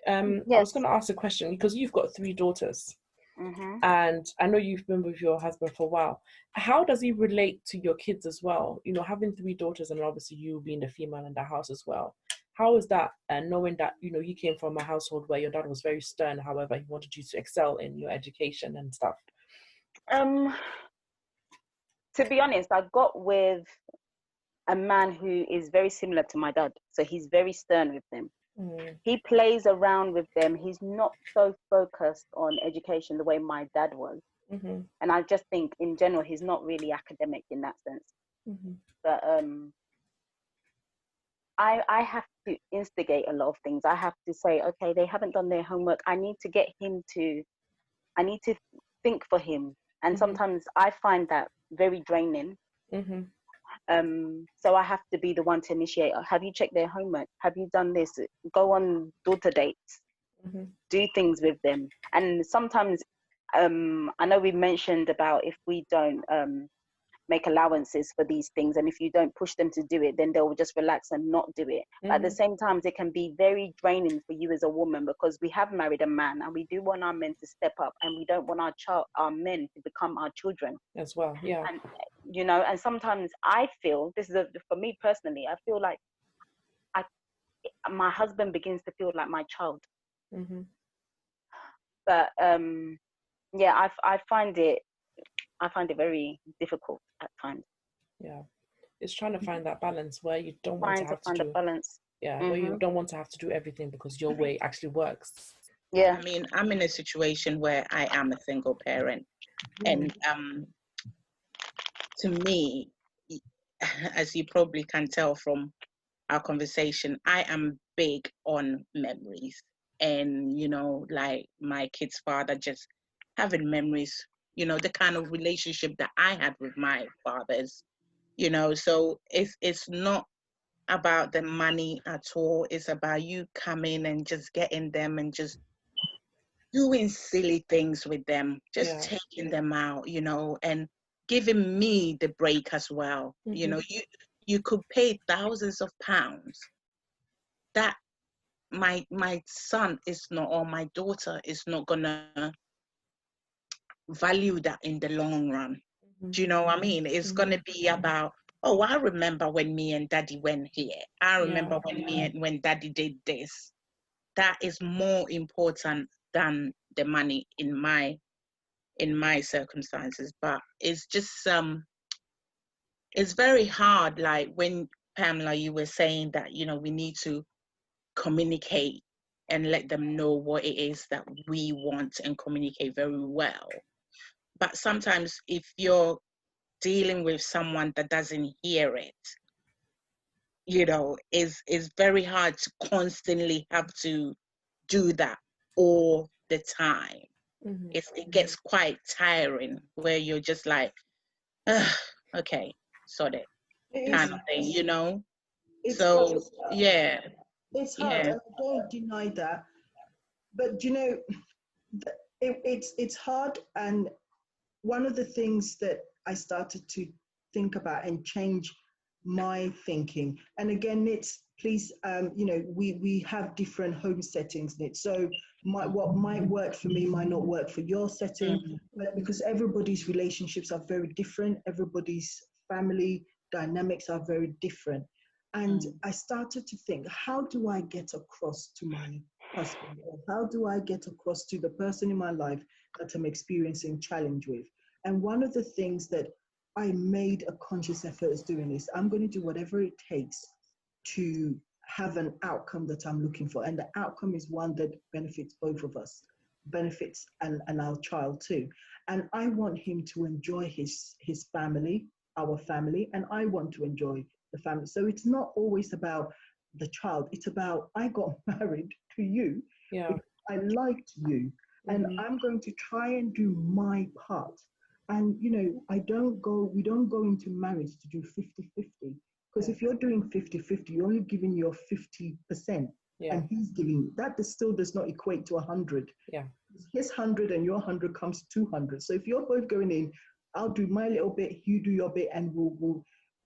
I was Yes. going to ask a question, because you've got 3 daughters. Mm-hmm. And I know you've been with your husband for a while. How does he relate to your kids as well? You know, having 3 daughters, and obviously you being the female in the house as well. How is that? And knowing that, you know, you came from a household where your dad was very stern, however, he wanted you to excel in your education and stuff. To be honest, I got with a man who is very similar to my dad. So he's very stern with them. Mm. He plays around with them. He's not so focused on education the way my dad was. Mm-hmm. And I just think in general, he's not really academic in that sense. Mm-hmm. But I have to instigate a lot of things. I have to say, okay, they haven't done their homework. I need to think for him. And Mm-hmm. sometimes I find that very draining. Mm-hmm. So I have to be the one to initiate. Have you checked their homework? Have you done this? Go on daughter dates. Mm-hmm. Do things with them. And sometimes, I know we mentioned about if we don't make allowances for these things, and if you don't push them to do it, then they'll just relax and not do it. Mm-hmm. But at the same time, it can be very draining for you as a woman, because we have married a man and we do want our men to step up, and we don't want our men to become our children As well, yeah. And you know, and sometimes I feel, this is for me personally, I feel like my husband begins to feel like my child. Mm-hmm. But yeah, I find it very difficult at times. Yeah, it's trying to find that balance where you don't want Trying to have to find do a balance. Yeah, where you don't want to have to do everything because your way actually works. Yeah, I mean, I'm in a situation where I am a single parent, and to me, as you probably can tell from our conversation, I am big on memories. And, you know, like my kid's father, just having memories, you know, the kind of relationship that I had with my fathers, you know. So it's not about the money at all. It's about you coming and just getting them and just doing silly things with them, just taking them out, you know, and giving me the break as well. You know, you could pay thousands of pounds that my son is not, or my daughter is not gonna value that in the long run. Do you know what I mean? It's gonna be about oh, I remember when me and daddy went here. I remember when daddy did this. That is more important than the money in my circumstances. But it's just it's very hard. Like when Pamela, you were saying that, you know, we need to communicate and let them know what it is that we want and communicate very well. But sometimes if you're dealing with someone that doesn't hear it, you know, is very hard to constantly have to do that all the time. It gets quite tiring where you're just like, okay, sort it, kind of thing, you know. So yeah, it's hard, and I don't deny that. But you know, it's hard, and one of the things that I started to think about and change my thinking, and again, it's please, you know, we have different home settings, Nit. So what might work for me might not work for your setting, but because everybody's relationships are very different, everybody's family dynamics are very different. And I started to think, how do I get across to my husband? Or how do I get across to the person in my life that I'm experiencing challenge with? And one of the things that I made a conscious effort is doing is I'm going to do whatever it takes to have an outcome that I'm looking for. And the outcome is one that benefits both of us, benefits and our child too. And I want him to enjoy his family, our family, and I want to enjoy the family. So it's not always about the child. It's about, I got married to you because I liked you, and I'm going to try and do my part. And, you know, we don't go into marriage to do 50-50. Because if you're doing 50-50, you're only giving your 50%. And he's giving, that still does not equate to 100. His 100 and your 100 comes 200. So if you're both going in, I'll do my little bit, you do your bit, and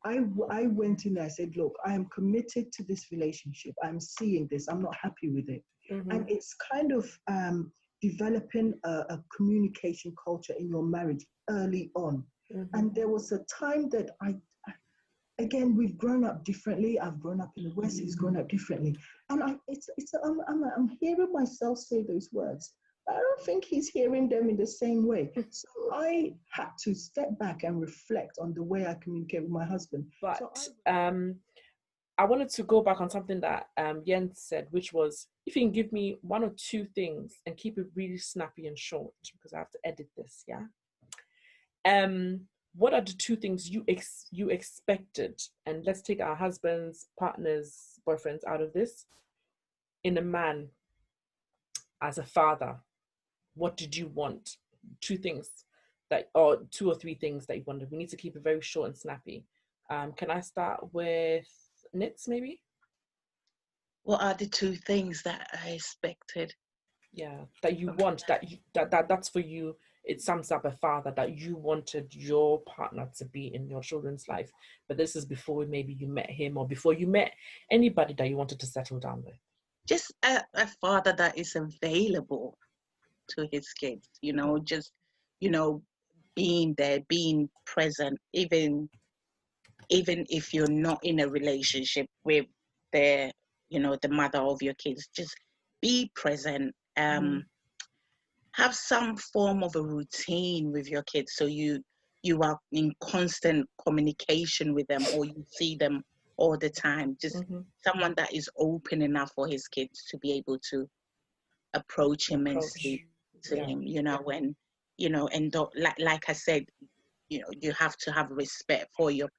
I went in there, I said, look, I am committed to this relationship. I'm seeing this. I'm not happy with it. And it's kind of developing a communication culture in your marriage early on. And there was a time that again, we've grown up differently. I've grown up in the West, he's grown up differently. And I'm hearing myself say those words. I don't think he's hearing them in the same way. So I had to step back and reflect on the way I communicate with my husband. But I wanted to go back on something that Jens said, which was, if you can give me one or two things and keep it really snappy and short, because I have to edit this, what are the two things you expected? And let's take our husbands, partners, boyfriends out of this. In a man, as a father, what did you want? Two things or two or three things that you wanted. We need to keep it very short and snappy. Can I start with Nits, maybe? What are the two things that I expected? That you want, that's for you. It sums up a father, that you wanted your partner to be in your children's life. But this is before maybe you met him, or before you met anybody that you wanted to settle down with. Just a father that is available to his kids, you know, just, you know, being there, being present, even if you're not in a relationship with the, you know, the mother of your kids, just be present. Have some form of a routine with your kids, so you are in constant communication with them, or you see them all the time. Just someone that is open enough for his kids to be able to approach him and speak to him, you know, when, you know, and don't, like I said, you know, you have to have respect for your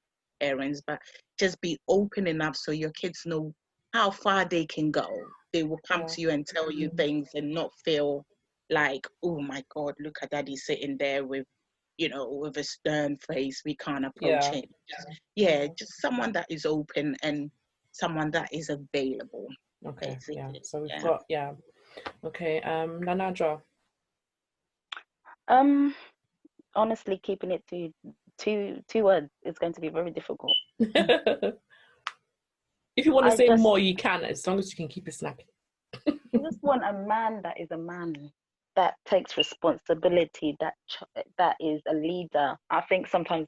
parents, but just be open enough so your kids know how far they can go. They will come to you and tell you things, and not feel like, oh my God, look at daddy sitting there with, you know, with a stern face, we can't approach him. Just someone that is open and someone that is available. Okay, basically. So we've got, okay, Nanadra. Honestly, keeping it to two words is going to be very difficult. If you want to say more, you can, as long as you can keep it snappy. You just want a man that is a man, that takes responsibility, that is a leader. I think sometimes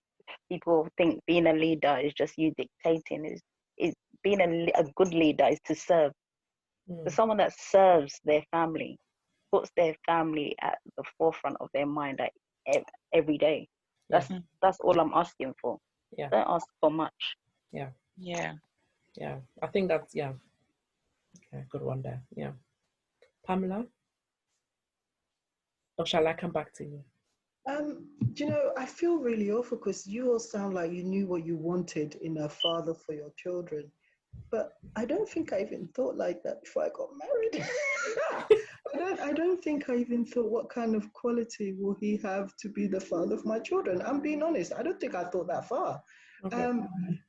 people think being a leader is just you dictating. Is being a good leader is to serve. So someone that serves their family, puts their family at the forefront of their mind every day. That's all I'm asking for. Yeah. Don't ask for much. Yeah. Yeah. Yeah. I think that's Okay, good one there. Yeah. Pamela? Or shall I come back to you? I feel really awful because you all sound like you knew what you wanted in a father for your children. But I don't think I even thought like that before I got married. I don't think I even thought what kind of quality will he have to be the father of my children. I'm being honest. I don't think I thought that far. Okay.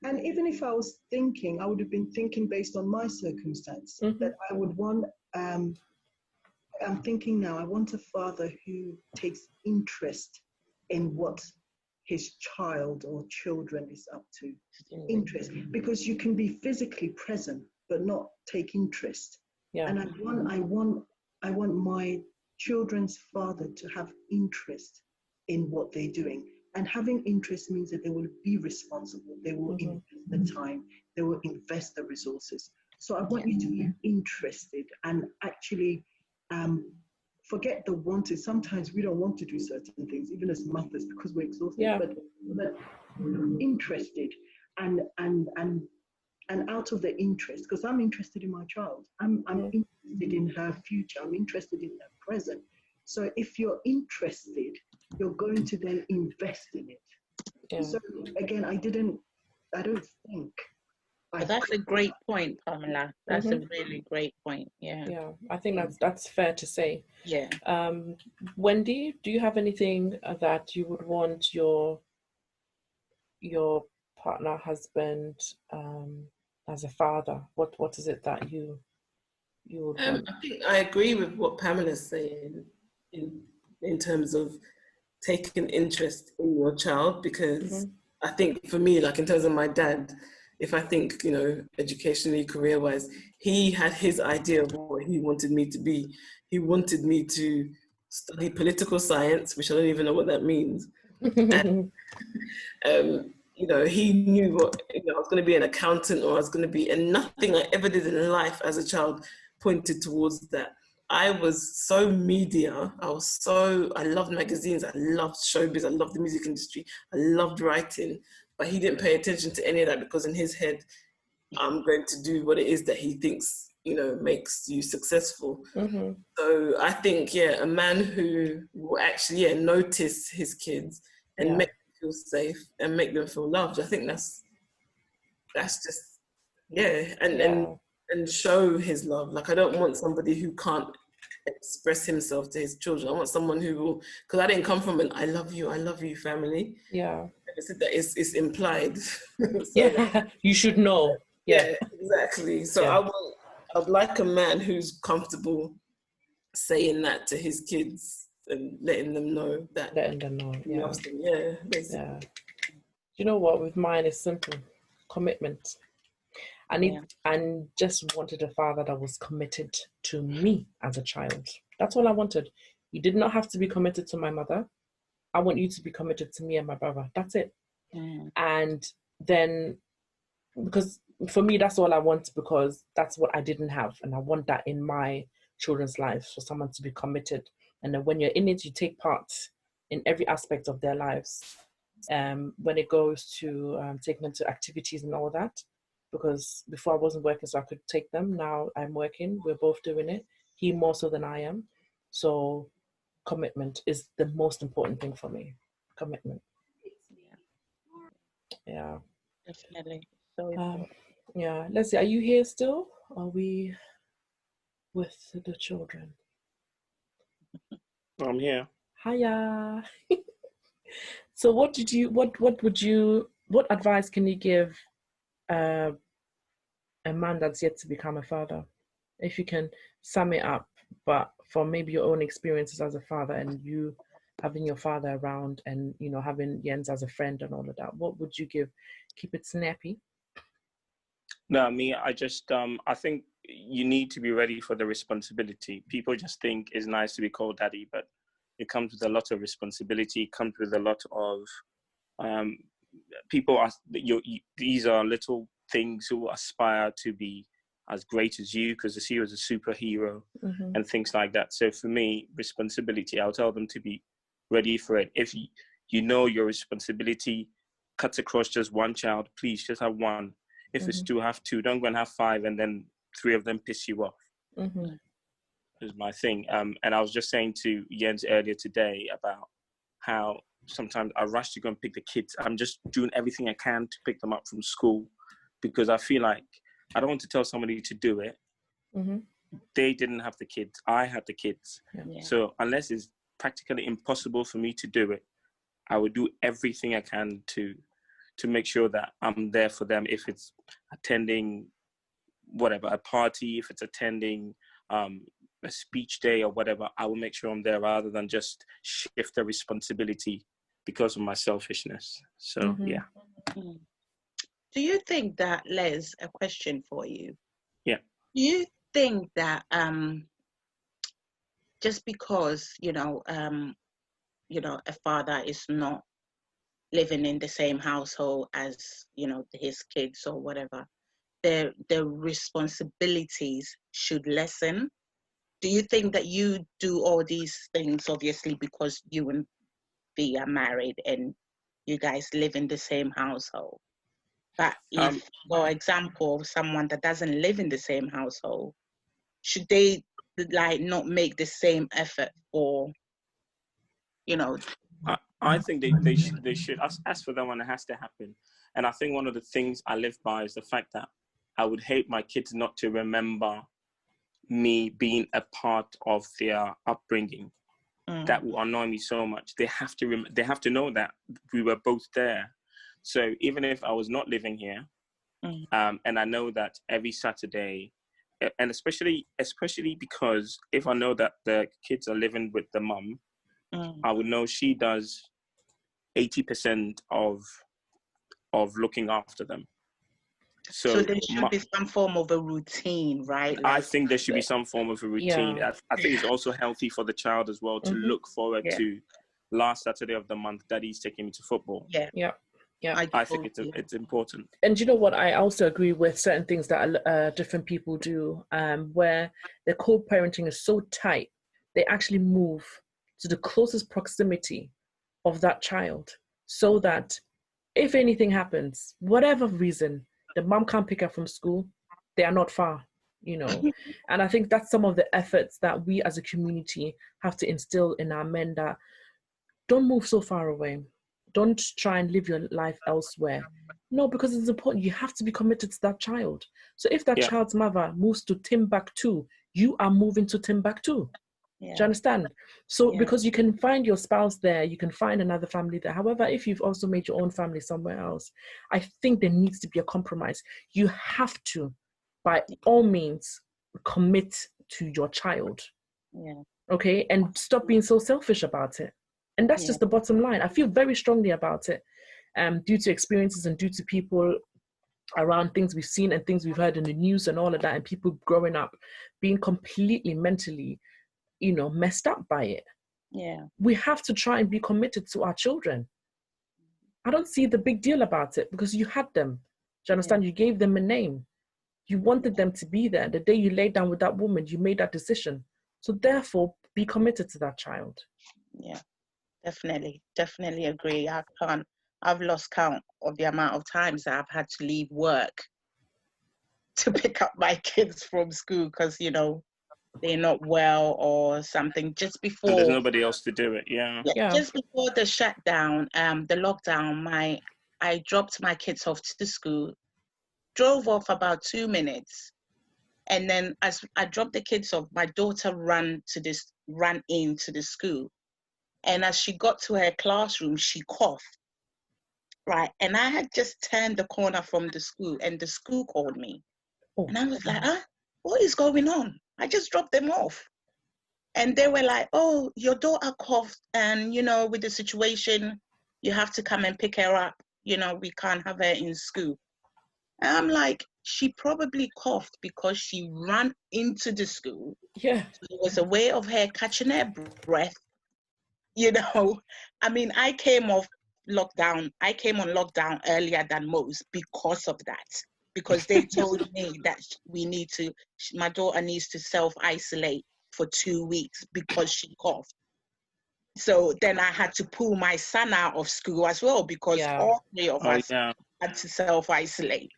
And even if I was thinking, I would have been thinking based on my circumstance that I would want. I'm thinking now, I want a father who takes interest in what his child or children is up to. Interest, because you can be physically present but not take interest. Yeah. And I want my children's father to have interest in what they're doing. And having interest means that they will be responsible. They will invest the time. They will invest the resources. So I want you to be interested and actually forget the wanted. Sometimes we don't want to do certain things, even as mothers, because we're exhausted. Yeah. But interested and out of the interest, because I'm interested in my child. I'm interested in her future. I'm interested in her present. So if you're interested, you're going to then invest in it. Yeah. So again, I don't think. That's a great point, Pamela. That's a really great point. Yeah. Yeah, I think that's fair to say. Yeah. Wendy, do you have anything that you would want your partner, husband, as a father? What is it that you would want? I think I agree with what Pamela's saying in terms of taking interest in your child, because I think for me, like in terms of my dad, if I think, educationally, career-wise, he had his idea of what he wanted me to be. He wanted me to study political science, which I don't even know what that means. And, he knew what, I was going to be an accountant, or I was going to be, and nothing I ever did in life as a child pointed towards that. I was so media. I loved magazines. I loved showbiz. I loved the music industry. I loved writing. But he didn't pay attention to any of that, because in his head, I'm going to do what it is that he thinks, makes you successful. So I think, a man who will actually, notice his kids and make them feel safe and make them feel loved. I think that's just, and show his love. Like, I don't want somebody who can't express himself to his children. I want someone who will, because I didn't come from an I love you family. Yeah. That it's implied. You should know. Yeah, exactly. So I'd like a man who's comfortable saying that to his kids and letting them know that. Letting them know. He loves them. Yeah, basically. Yeah. You know what? With mine, it's simple: commitment. I just wanted a father that was committed to me as a child. That's all I wanted. You did not have to be committed to my mother. I want you to be committed to me and my brother. That's it. And then, because for me, that's all I want, because that's what I didn't have. And I want that in my children's lives, for someone to be committed. And then when you're in it, you take part in every aspect of their lives. When it goes to taking them to activities and all that, because before I wasn't working, so I could take them. Now I'm working. We're both doing it. He more so than I am. So commitment is the most important thing for me. Commitment. Yeah. Definitely. So let's see. Are you here still? Are we with the children? I'm here. Hiya. So what advice can you give a man that's yet to become a father? If you can sum it up, but from maybe your own experiences as a father, and you having your father around, and having Jens as a friend and all of that, what would you give? Keep it snappy. No, I just I think you need to be ready for the responsibility. People just think it's nice to be called daddy, but it comes with a lot of responsibility. It comes with a lot of people are these are little things who aspire to be as great as you because they see you as a superhero and things like that. So for me, responsibility, I'll tell them to be ready for it. If you know your responsibility cuts across just one child, please just have one. If it's two, have two. Don't go and have five and then three of them piss you off. Is my thing. And I was just saying to Jens earlier today about how sometimes I rush to go and pick the kids. I'm just doing everything I can to pick them up from school because I feel like I don't want to tell somebody to do it. They didn't have the kids. I had the kids. So unless it's practically impossible for me to do it, I would do everything I can to make sure that I'm there for them. If it's attending whatever, a party, if it's attending a speech day or whatever, I will make sure I'm there rather than just shift the responsibility because of my selfishness. So, yeah. Do you think that, Les, a question for you? Yeah. Do you think that just because, a father is not living in the same household as, his kids or whatever, their responsibilities should lessen? Do you think that you do all these things, obviously, because you and B are married and you guys live in the same household? But if, for example, someone that doesn't live in the same household, should they not make the same effort for, I think they should. As for that one, it has to happen. And I think one of the things I live by is the fact that I would hate my kids not to remember me being a part of their upbringing. That will annoy me so much. They have to know that we were both there. So even if I was not living here, and I know that every Saturday, and especially because if I know that the kids are living with the mum, I would know she does 80% of looking after them. So there should be some form of a routine, right? I think there should be some form of a routine. Yeah. I think it's also healthy for the child as well to look forward to last Saturday of the month, Daddy's taking me to football. Yeah. I think it's important. And you know what? I also agree with certain things that different people do, where the co-parenting is so tight, they actually move to the closest proximity of that child so that if anything happens, whatever reason, the mom can't pick up from school, they are not far, And I think that's some of the efforts that we as a community have to instill in our men, that don't move so far away. Don't try and live your life elsewhere. No, because it's important. You have to be committed to that child. So if that child's mother moves to Timbuktu, you are moving to Timbuktu. Do you understand? So because you can find your spouse there, you can find another family there. However, if you've also made your own family somewhere else, I think there needs to be a compromise. You have to, by all means, commit to your child. Okay? And stop being so selfish about it. And that's just the bottom line. I feel very strongly about it, due to experiences and due to people around, things we've seen and things we've heard in the news and all of that, and people growing up being completely mentally messed up by it. We have to try and be committed to our children. I don't see the big deal about it because you had them. Do you understand? You gave them a name. You wanted them to be there. The day you laid down with that woman, you made that decision. So therefore, be committed to that child. Definitely agree. I've lost count of the amount of times that I've had to leave work to pick up my kids from school because, they're not well or something. Just before, and there's nobody else to do it. Just before the shutdown, the lockdown, I dropped my kids off to school, drove off about 2 minutes, and then as I dropped the kids off, my daughter ran into the school, and as she got to her classroom, she coughed. Right, and I had just turned the corner from the school, and the school called me, and I was like, what is going on? I just dropped them off. And they were like, oh, your daughter coughed, and, with the situation, you have to come and pick her up. We can't have her in school. And I'm like, she probably coughed because she ran into the school. Yeah. So it was a way of her catching her breath. I mean, I came off, lockdown, I came on lockdown earlier than most because of that. Because they told me that my daughter needs to self-isolate for 2 weeks because she coughed. So then I had to pull my son out of school as well, because all three of us had to self-isolate,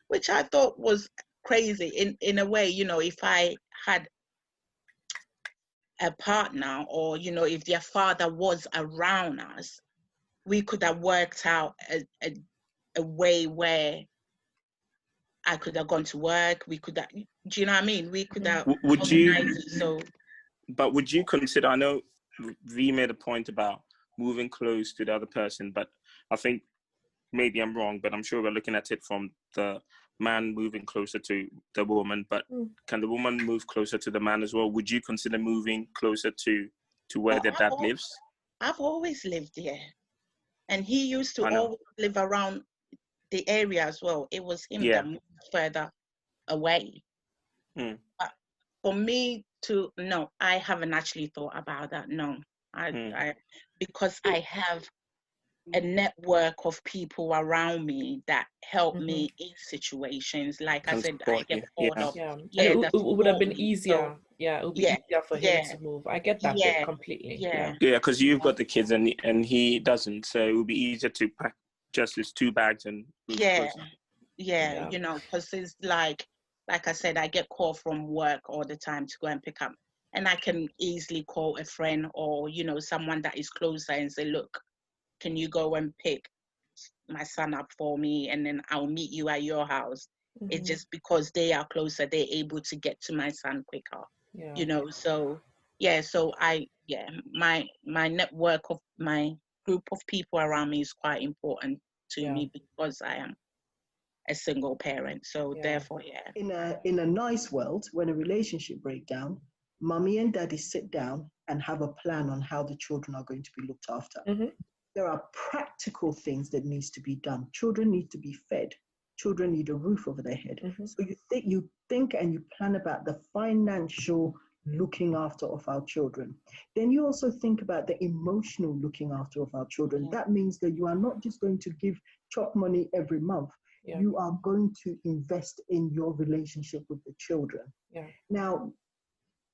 which I thought was crazy in a way. You know, if I had a partner, or, you know, if their father was around us, we could have worked out a way where I could have gone to work. We could have, do you know what I mean? We could have organized it. So, but would you consider, I know V made a point about moving close to the other person, but I think maybe I'm wrong, but I'm sure we're looking at it from the man moving closer to the woman, but can the woman move closer to the man as well? Would you consider moving closer to where their dad lives? I've always lived there, and he used to always live around the area as well. It was him that moved further away. But for me to, no, I haven't actually thought about that. No, I because I have a network of people around me that help me in situations. Like I said, I get caught up. And it would have been easier. It would be easier for him to move. I get that bit completely. Yeah, because you've got the kids and he doesn't, so it would be easier to pack just his 2 bags and move closer. You know, because it's like I said, I get called from work all the time to go and pick up, and I can easily call a friend or, you know, someone that is closer and say, look, can you go and pick my son up for me, and then I'll meet you at your house. It's just because they are closer, they're able to get to my son quicker. You know, so my network of my group of people around me is quite important to me, because I am a single parent. So therefore, in a nice world, when a relationship breaks down, mommy and daddy sit down and have a plan on how the children are going to be looked after. There are practical things that needs to be done. Children need to be fed. Children need a roof over their head. So you think and you plan about the financial looking after of our children. Then you also think about the emotional looking after of our children. That means that you are not just going to give chop money every month. You are going to invest in your relationship with the children. Now,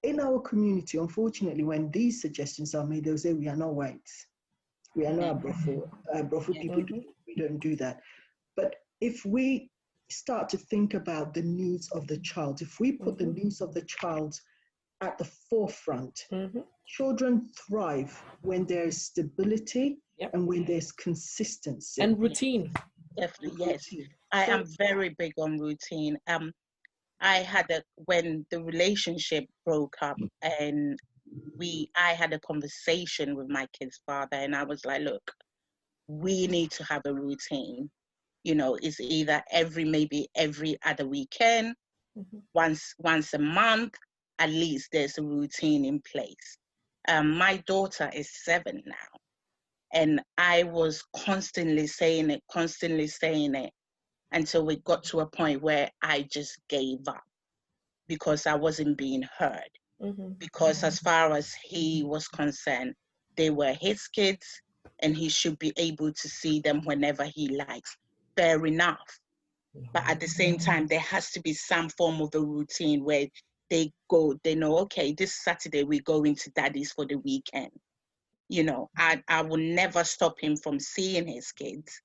in our community, unfortunately, when these suggestions are made, they'll say we are not white. We are not Brofu people. We don't do that. But if we start to think about the needs of the child, if we put the needs of the child at the forefront, children thrive when there's stability and when there's consistency. And routine. Definitely, yes. I am very big on routine. I had when the relationship broke up, and I had a conversation with my kid's father, and I was like, look, we need to have a routine. You know, it's either maybe every other weekend, once a month, at least there's a routine in place. My daughter is 7 now, and I was constantly saying it until we got to a point where I just gave up, because I wasn't being heard. Because as far as he was concerned, they were his kids, and he should be able to see them whenever he likes. Fair enough. But at the same time, there has to be some form of a routine where they know, okay, this Saturday we go into daddy's for the weekend. You know, I will never stop him from seeing his kids,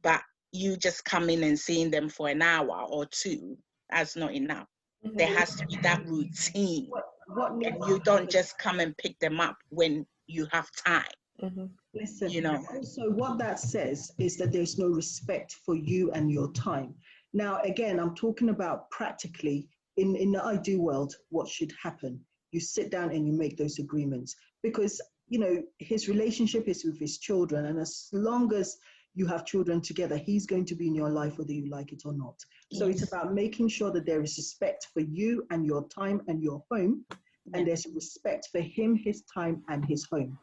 but you just come in and seeing them for an hour or 2, that's not enough. There has to be that routine. And you don't just come and pick them up when you have time. Listen, you know. So what that says is that there's no respect for you and your time. Now, again, I'm talking about practically in the ideal world, what should happen. You sit down and you make those agreements, because, you know, his relationship is with his children. And as long as you have children together, he's going to be in your life whether you like it or not. So it's about making sure that there is respect for you and your time and your home, and there's respect for him, his time and his home.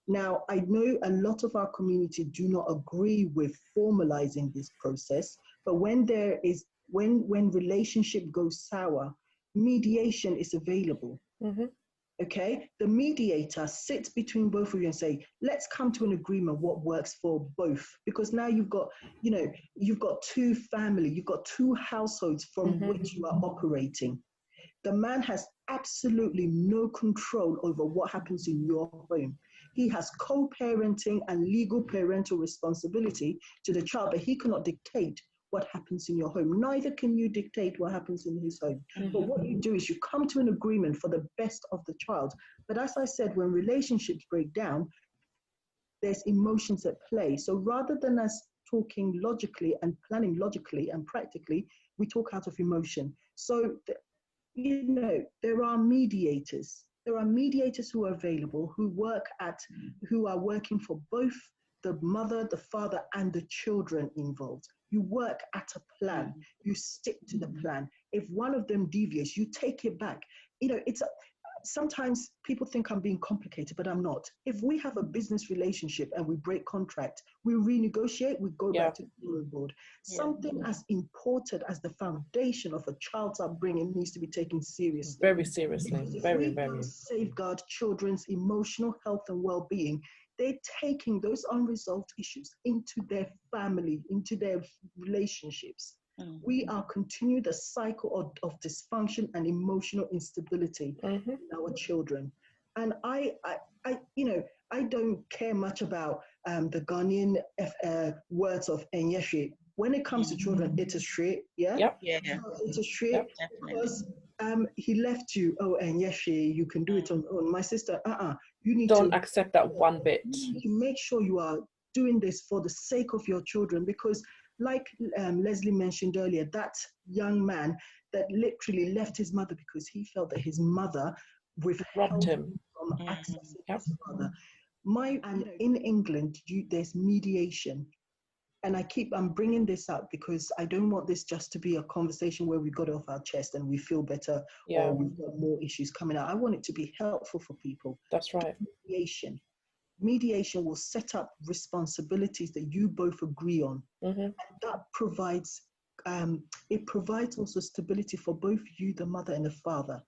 Now, I know a lot of our community do not agree with formalizing this process, but when when relationship goes sour, mediation is available. Okay, the mediator sits between both of you and say, let's come to an agreement what works for both, because now you've got, you know, you've got two family, you've got two households from which you are operating. The man has absolutely no control over what happens in your home. He has co-parenting and legal parental responsibility to the child, but he cannot dictate what happens in your home. Neither can you dictate what happens in his home. But what you do is you come to an agreement for the best of the child. But as I said, when relationships break down, there's emotions at play. So rather than us talking logically and planning logically and practically, we talk out of emotion. So, you know, there are mediators. There are mediators who are available, who are working for both the mother, the father, and the children involved. You work at a plan. You stick to the plan. If one of them deviates, you take it back. You know, sometimes people think I'm being complicated, but I'm not. If we have a business relationship and we break contract, we renegotiate, we go back to the drawing board. Something as important as the foundation of a child's upbringing needs to be taken seriously. Very seriously. Very. Safeguard children's emotional health and well-being. They're taking those unresolved issues into their family, into their relationships. We are continuing the cycle of dysfunction and emotional instability in our children. And I don't care much about the Ghanaian words of Enyeshe. When it comes to children, it is straight, it is straight because he left you. Oh, Enyeshe, you can do it on own. My sister, you need don't accept that one bit. You need to make sure you are doing this for the sake of your children, because like Leslie mentioned earlier, that young man that literally left his mother because he felt that his mother withheld him from accessing his father. In England, there's mediation. And I'm bringing this up because I don't want this just to be a conversation where we got off our chest and we feel better or we've got more issues coming out. I want it to be helpful for people. That's right. Mediation will set up responsibilities that you both agree on. And that provides, it provides also stability for both you, the mother, and the father.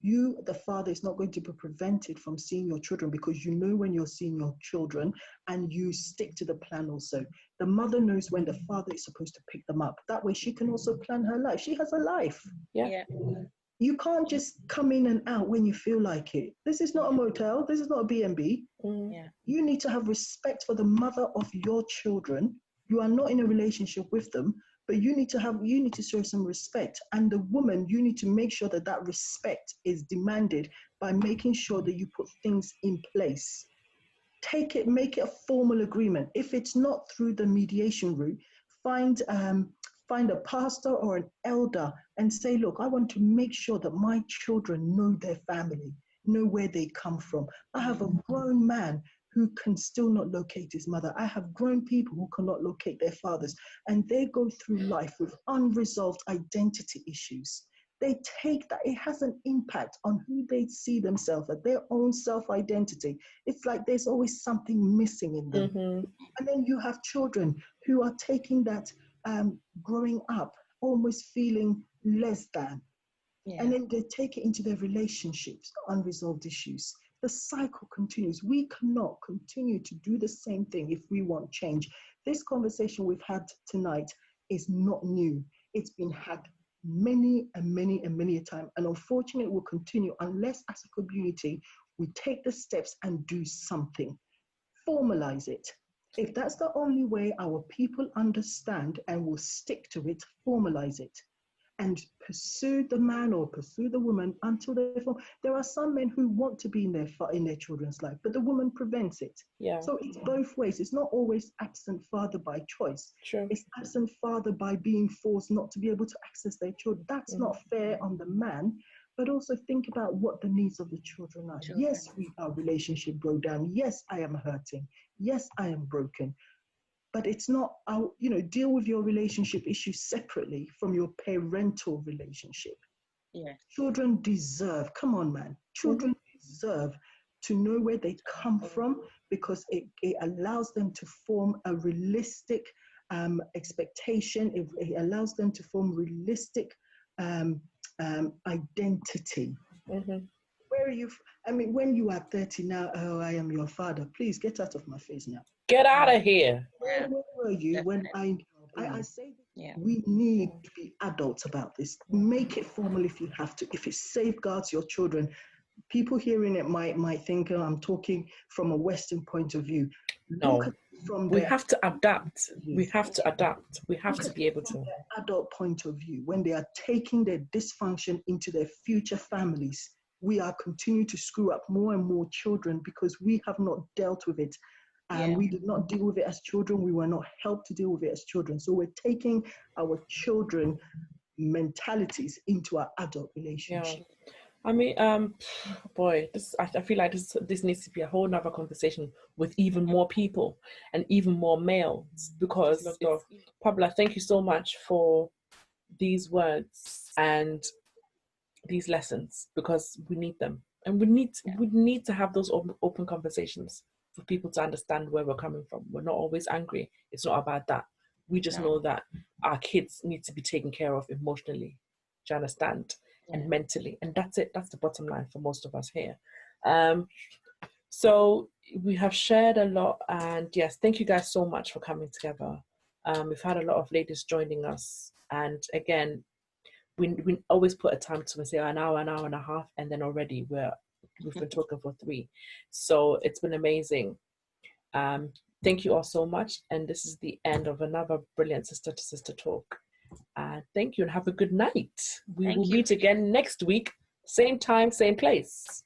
You, the father, is not going to be prevented from seeing your children because you know when you're seeing your children and you stick to the plan also. The mother knows when the father is supposed to pick them up. That way she can also plan her life. She has a life. You can't just come in and out when you feel like it. This is not a motel. This is not a B&B. You need to have respect for the mother of your children. You are not in a relationship with them, but you need to show some respect. And the woman, you need to make sure that that respect is demanded by making sure that you put things in place. Make it a formal agreement. If it's not through the mediation route, find a pastor or an elder and say, look, I want to make sure that my children know their family, know where they come from. I have a grown man who can still not locate his mother. I have grown people who cannot locate their fathers, and they go through life with unresolved identity issues. They take that, it has an impact on who they see themselves as, their own self-identity. It's like there's always something missing in them. And then you have children who are taking that, growing up, almost feeling less than. And then they take it into their relationships, unresolved issues. The cycle continues. We cannot continue to do the same thing if we want change. This conversation we've had tonight is not new. It's been had many and many and many a time. And unfortunately, it will continue unless as a community, we take the steps and do something. Formalize it. If that's the only way our people understand and will stick to it, formalize it. And pursue the man or pursue the woman until they form. There are some men who want to be in their children's life, but the woman prevents it. So it's both ways. It's not always absent father by choice. It's absent father by being forced not to be able to access their children. That's not fair on the man, but also think about what the needs of the children are. Yes, our relationship broke down. Yes, I am hurting. Yes, I am broken. But it's not, deal with your relationship issues separately from your parental relationship. Children deserve, come on, man. Children deserve to know where they come from, because it allows them to form a realistic expectation. It allows them to form realistic identity. Where where are you? I mean, when you are 30 now, oh, I am your father. Please get out of my face now. Get out of here. Where were you when I say we need to be adults about this. Make it formal if you have to. If it safeguards your children, people hearing it might think, oh, I'm talking from a Western point of view. No, we have to adapt. We have to adapt. We have to be able to. Adult point of view, when they are taking their dysfunction into their future families, we are continuing to screw up more and more children because we have not dealt with it. And we did not deal with it as children. We were not helped to deal with it as children. So we're taking our children mentalities into our adult relationship. Yeah. I mean, boy, I feel like this needs to be a whole nother conversation with even more people and even more males, because Pabla, thank you so much for these words and these lessons, because we need them, and we need to have those open conversations for people to understand where we're coming from. We're not always angry. It's not about that. We just know that our kids need to be taken care of emotionally. Do you understand? And mentally, and that's it. That's the bottom line for most of us here. So we have shared a lot, and yes, thank you guys so much for coming together. We've had a lot of ladies joining us, and again, we always put a time to say an hour and a half, and then already we've been talking for 3. So it's been amazing. Thank you all so much, and this is the end of another brilliant Sister to Sister talk. Thank you, and have a good night. We will meet again next week, same time, same place.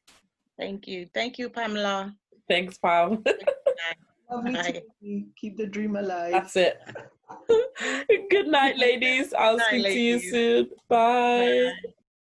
Thank you, Pamela. Thanks, Pam. Lovely to keep the dream alive. That's it. Good night, ladies. I'll speak to you soon. Bye.